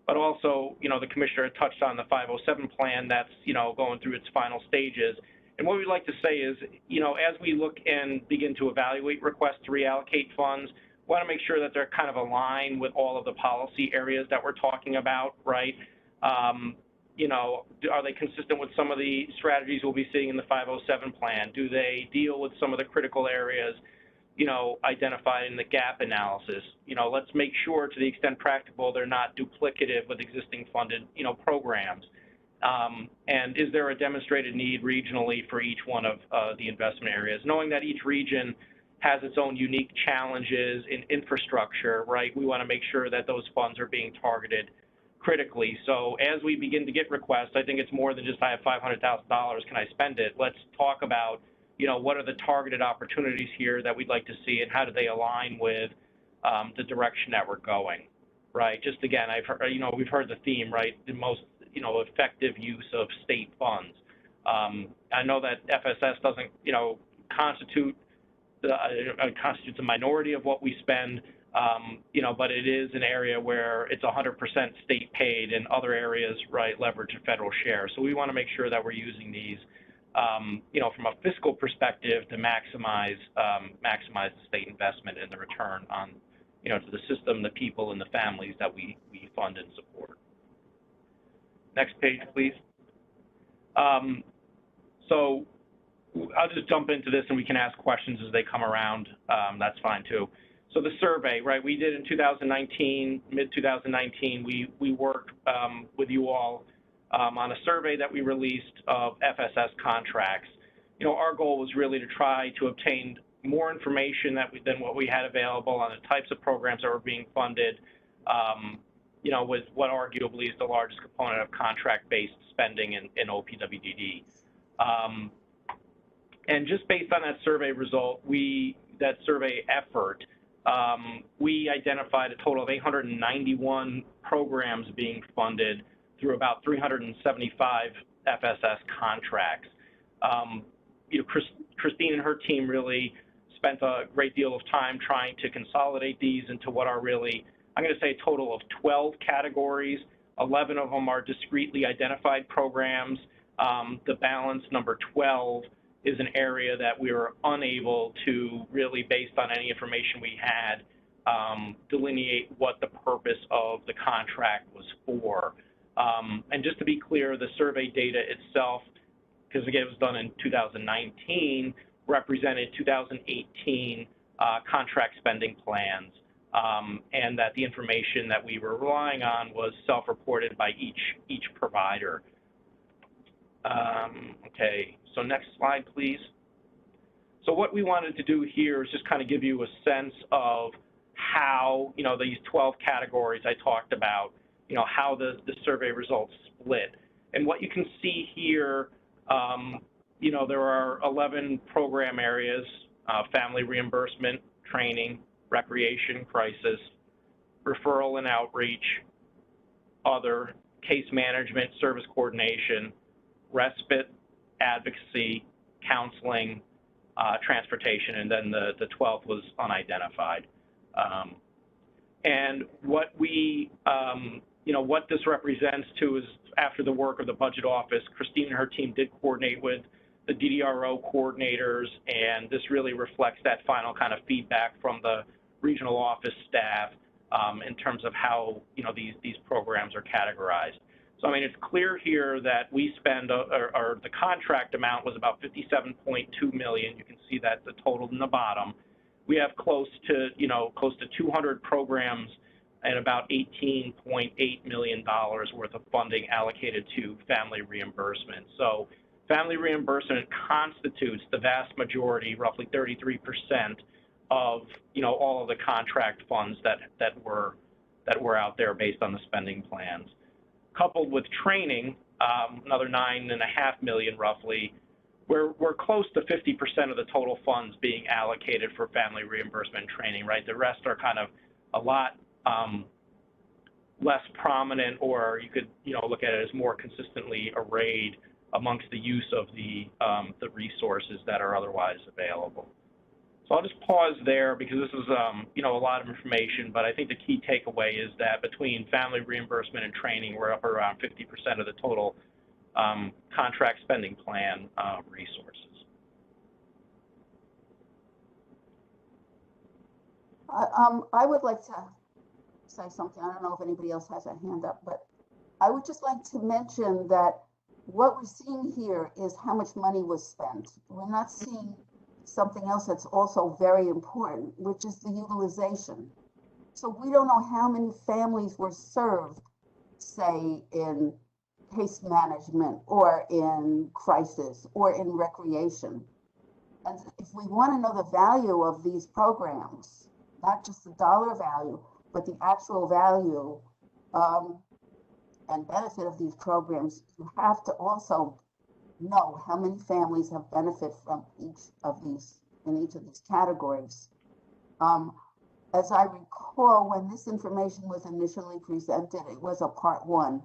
but also, the commissioner had touched on the 507 plan that's, going through its final stages. And what we'd like to say is, as we look and begin to evaluate requests to reallocate funds, we want to make sure that they're kind of aligned with all of the policy areas that we're talking about, right? Are they consistent with some of the strategies we'll be seeing in the 507 plan? Do they deal with some of the critical areas, identified in the gap analysis? Let's make sure, to the extent practical, they're not duplicative with existing funded, programs. And is there a demonstrated need regionally for each one of the investment areas? Knowing that each region has its own unique challenges in infrastructure, right? We want to make sure that those funds are being targeted critically. So as we begin to get requests, I think it's more than just, I have $500,000, can I spend it? Let's talk about, what are the targeted opportunities here that we'd like to see, and how do they align with the direction that we're going, right? Just again, I've heard, we've heard the theme, right? The most, effective use of state funds. I know that FSS doesn't, constitutes a minority of what we spend, but it is an area where it's 100% state paid, and other areas, right, leverage a federal share. So we want to make sure that we're using these, from a fiscal perspective, to maximize the state investment and the return on, to the system, the people, and the families that we fund and support. Next page, please. So I'll just jump into this, and we can ask questions as they come around. That's fine too. So the survey, right, we did in 2019, mid-2019, we worked with you all on a survey that we released of FSS contracts. Our goal was really to try to obtain more information than what we had available on the types of programs that were being funded, with what arguably is the largest component of contract-based spending in OPWDD. And just based on that survey result, that survey effort, we identified a total of 891 programs being funded through about 375 FSS contracts. Christine and her team really spent a great deal of time trying to consolidate these into what are really, I'm going to say, a total of 12 categories. 11 of them are discretely identified programs. The balance, number 12, is an area that we were unable to really, based on any information we had, delineate what the purpose of the contract was for. And just to be clear, the survey data itself, because again, it was done in 2019, represented 2018 contract spending plans, and that the information that we were relying on was self-reported by each provider. Okay, so next slide, please. So what we wanted to do here is just kind of give you a sense of how, these 12 categories I talked about, how the survey results split. And what you can see here, there are 11 program areas: family reimbursement, training, recreation, crisis, referral and outreach, other, case management, service coordination, respite, advocacy, counseling, transportation, and then the 12th was unidentified. And what we, what this represents too is, after the work of the budget office, Christine and her team did coordinate with the DDRO coordinators, and this really reflects that final kind of feedback from the regional office staff in terms of how, these programs are categorized. So, I mean, it's clear here that we spend, or the contract amount was about $57.2 million. You can see that the total in the bottom. We have close to 200 programs and about $18.8 million worth of funding allocated to family reimbursement. So family reimbursement constitutes the vast majority, roughly 33% of, all of the contract funds that were out there based on the spending plans. Coupled with training, another $9.5 million roughly, we're close to 50% of the total funds being allocated for family reimbursement training, right? The rest are kind of a lot less prominent, or you could, look at it as more consistently arrayed amongst the use of the resources that are otherwise available. So I'll just pause there because this is, a lot of information, but I think the key takeaway is that between family reimbursement and training, we're up around 50% of the total contract spending plan resources. I would like to say something. I don't know if anybody else has a hand up, but I would just like to mention that what we're seeing here is how much money was spent. We're not seeing something else that's also very important, which is the utilization. So we don't know how many families were served, say, in case management or in crisis or in recreation. And if we want to know the value of these programs, not just the dollar value, but the actual value and benefit of these programs, you have to also know how many families have benefit from each of these, in each of these categories. As I recall, when this information was initially presented, it was a part 1.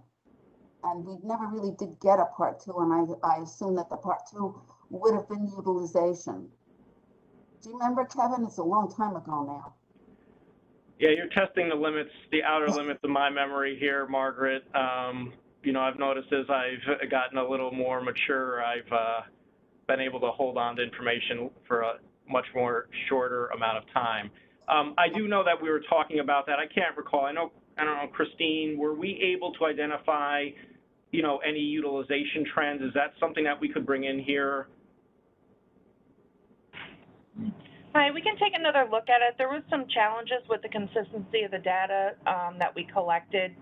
And we never really did get a part 2, and I assume that the part 2 would have been utilization. Do you remember, Kevin? It's a long time ago now. Yeah, you're testing the limits, the outer limits of my memory here, Margaret. I've noticed as I've gotten a little more mature, I've been able to hold on to information for a much more shorter amount of time. I do know that we were talking about that. I can't recall. I don't know, Christine, were we able to identify, any utilization trends? Is that something that we could bring in here? Hi, we can take another look at it. There was some challenges with the consistency of the data that we collected,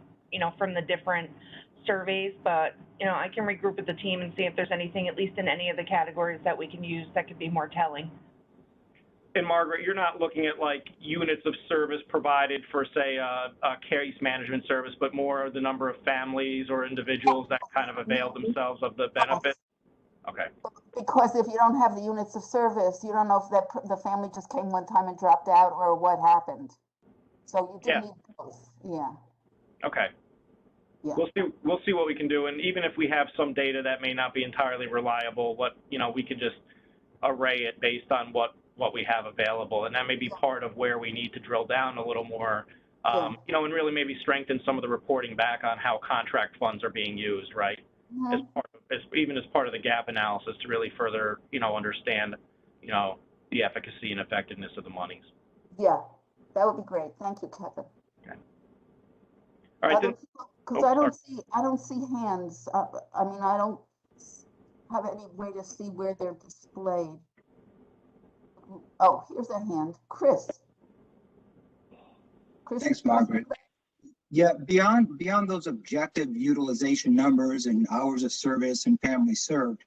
from the different surveys, but, I can regroup with the team and see if there's anything, at least in any of the categories, that we can use that could be more telling. And Margaret, you're not looking at like units of service provided for, say, a case management service, but more the number of families or individuals that kind of avail themselves of the benefit? Okay. Because if you don't have the units of service, you don't know if the family just came one time and dropped out or what happened. So you do need both. Yeah. Okay. Yeah. We'll see what we can do, and even if we have some data that may not be entirely reliable, we can just array it based on what we have available, and that may be part of where we need to drill down a little more, and really maybe strengthen some of the reporting back on how contract funds are being used, right? Mm-hmm. Even as part of the gap analysis to really further, understand, the efficacy and effectiveness of the monies. Yeah, that would be great. Thank you, Kevin. Okay. All right. Because I don't see hands. I mean, I don't have any way to see where they're displayed. Oh, here's a hand. Chris. Thanks, Margaret. Yeah, beyond those objective utilization numbers and hours of service and families served,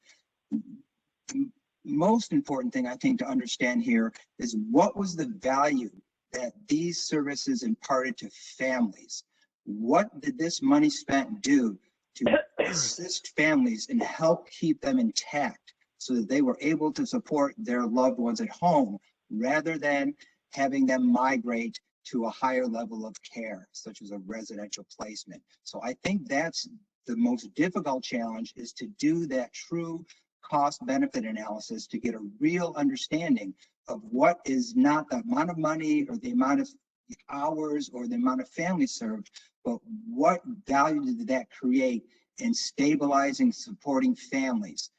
the most important thing I think to understand here is what was the value that these services imparted to families? What did this money spent do to assist families and help keep them intact so that they were able to support their loved ones at home rather than having them migrate to a higher level of care, such as a residential placement? So I think that's the most difficult challenge, is to do that true cost benefit analysis to get a real understanding of what is not the amount of money or the amount of hours or the amount of families served, but what value did that create in stabilizing, supporting families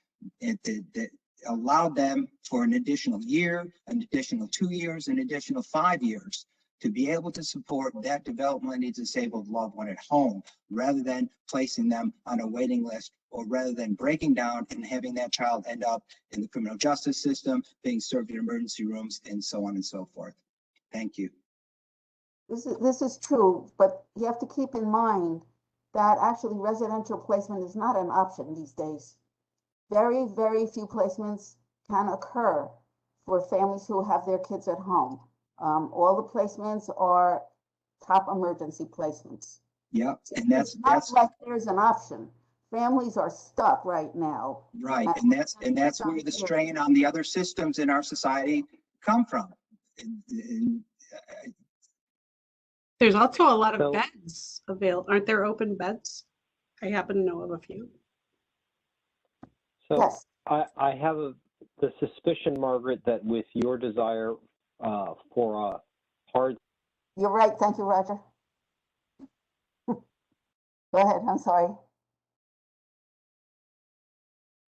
that allowed them for an additional year, an additional 2 years, an additional 5 years to be able to support that developmentally disabled loved one at home, rather than placing them on a waiting list, or rather than breaking down and having that child end up in the criminal justice system, being served in emergency rooms, and so on and so forth. Thank you. This is true, but you have to keep in mind that actually residential placement is not an option these days. Very, very few placements can occur for families who have their kids at home. All the placements are top emergency placements. Yep, and that's not like there's an option. Families are stuck right now. Right, and that's where the strain on the other systems in our society come from. There's also a lot of beds available. Aren't there open beds? I happen to know of a few. So yes. I have the suspicion, Margaret, that with your desire for a hard... You're right. Thank you, Roger. Go ahead. I'm sorry.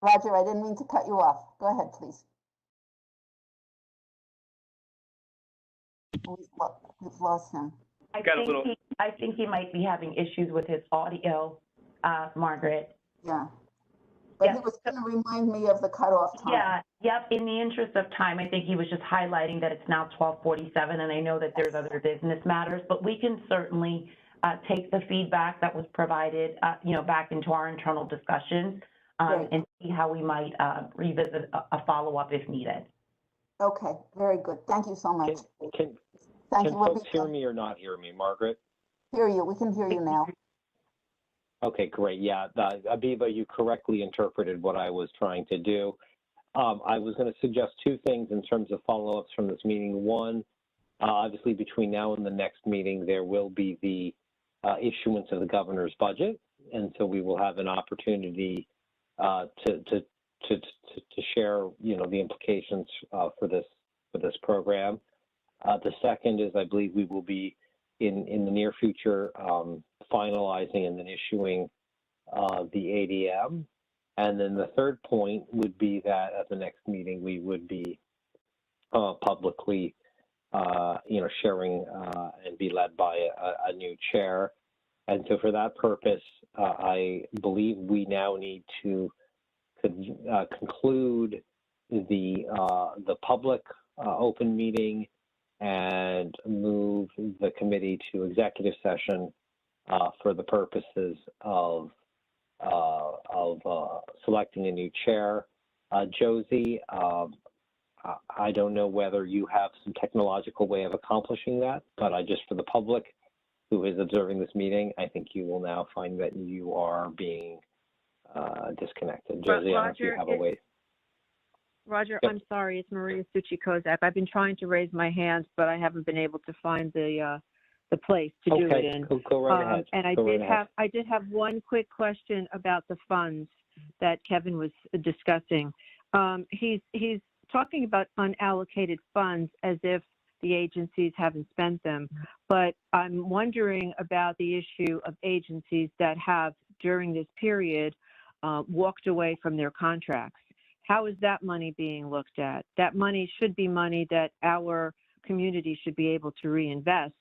Roger, I didn't mean to cut you off. Go ahead, please. We've lost him. I think he might be having issues with his audio, Margaret. Yeah. But he was going to remind me of the cutoff time. Yeah, yep. In the interest of time, I think he was just highlighting that it's now 12:47, and I know that there's other business matters, but we can certainly take the feedback that was provided, back into our internal discussions and see how we might revisit a follow-up if needed. Okay, very good. Thank you so much. Can folks hear me or not hear me, Margaret? Hear you. We can hear you now. Okay, great. Yeah, Abiba, you correctly interpreted what I was trying to do. I was going to suggest two things in terms of follow-ups from this meeting. One, obviously between now and the next meeting, there will be the issuance of the governor's budget, and so we will have an opportunity to share, the implications for this program. The second is, I believe we will be in the near future finalizing and then issuing the ADM. And then the third point would be that at the next meeting we would be publicly, sharing and be led by a new chair. And so for that purpose, I believe we now need to conclude the public open meeting and move the committee to executive session for the purposes of selecting a new chair. Josie, I don't know whether you have some technological way of accomplishing that, but just for the public who is observing this meeting, I think you will now find that you are being disconnected. Josie, I don't know if you have a way. Roger, Yep. I'm sorry, it's Maria Succi-Kozak. I've been trying to raise my hand, but I haven't been able to find the place to do it in. Go right ahead. And I did have one quick question about the funds that Kevin was discussing. He's talking about unallocated funds as if the agencies haven't spent them, but I'm wondering about the issue of agencies that have, during this period, walked away from their contracts. How is that money being looked at? That money should be money that our community should be able to reinvest,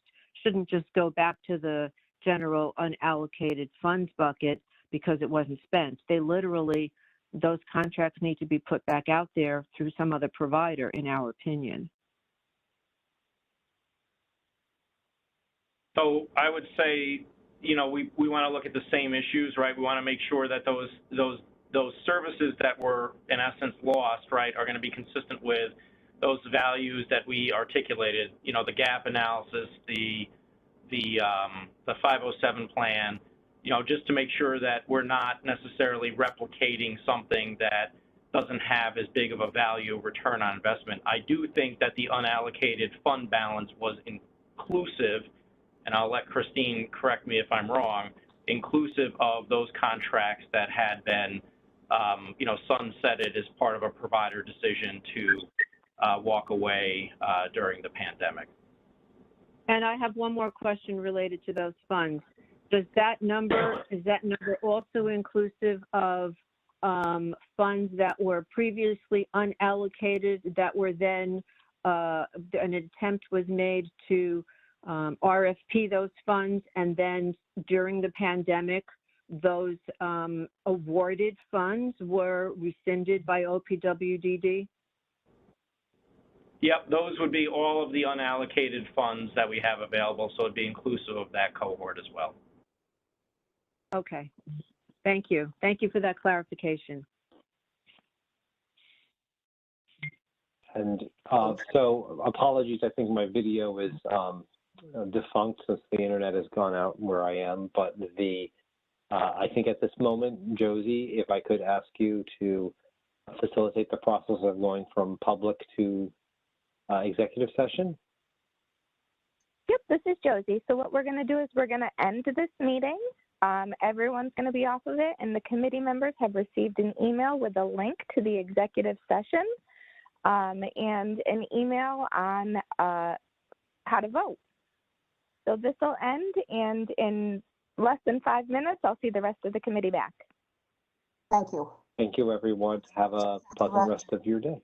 shouldn't just go back to the general unallocated funds bucket because it wasn't spent. They literally, those contracts need to be put back out there through some other provider, in our opinion. So I would say, we want to look at the same issues, right? We want to make sure that those services that were in essence lost, right, are going to be consistent with those values that we articulated. The gap analysis, the 507 plan. Just to make sure that we're not necessarily replicating something that doesn't have as big of a value return on investment. I do think that the unallocated fund balance was inclusive, and I'll let Christine correct me if I'm wrong, inclusive of those contracts that had been, sunsetted as part of a provider decision to walk away during the pandemic. And I have one more question related to those funds. Is that number also inclusive of funds that were previously unallocated that were then, an attempt was made to RFP those funds, and then during the pandemic, those awarded funds were rescinded by OPWDD? Yep, those would be all of the unallocated funds that we have available, so it'd be inclusive of that cohort as well. Okay, thank you. Thank you for that clarification. And so apologies, I think my video is defunct since the internet has gone out where I am, but I think at this moment, Josie, if I could ask you to facilitate the process of going from public to executive session. Yep, this is Josie. So what we're going to do is we're going to end this meeting. Everyone's going to be off of it, and the committee members have received an email with a link to the executive session and an email on how to vote. So this will end, and in less than 5 minutes, I'll see the rest of the committee back. Thank you. Thank you, everyone. Have a pleasant rest of your day.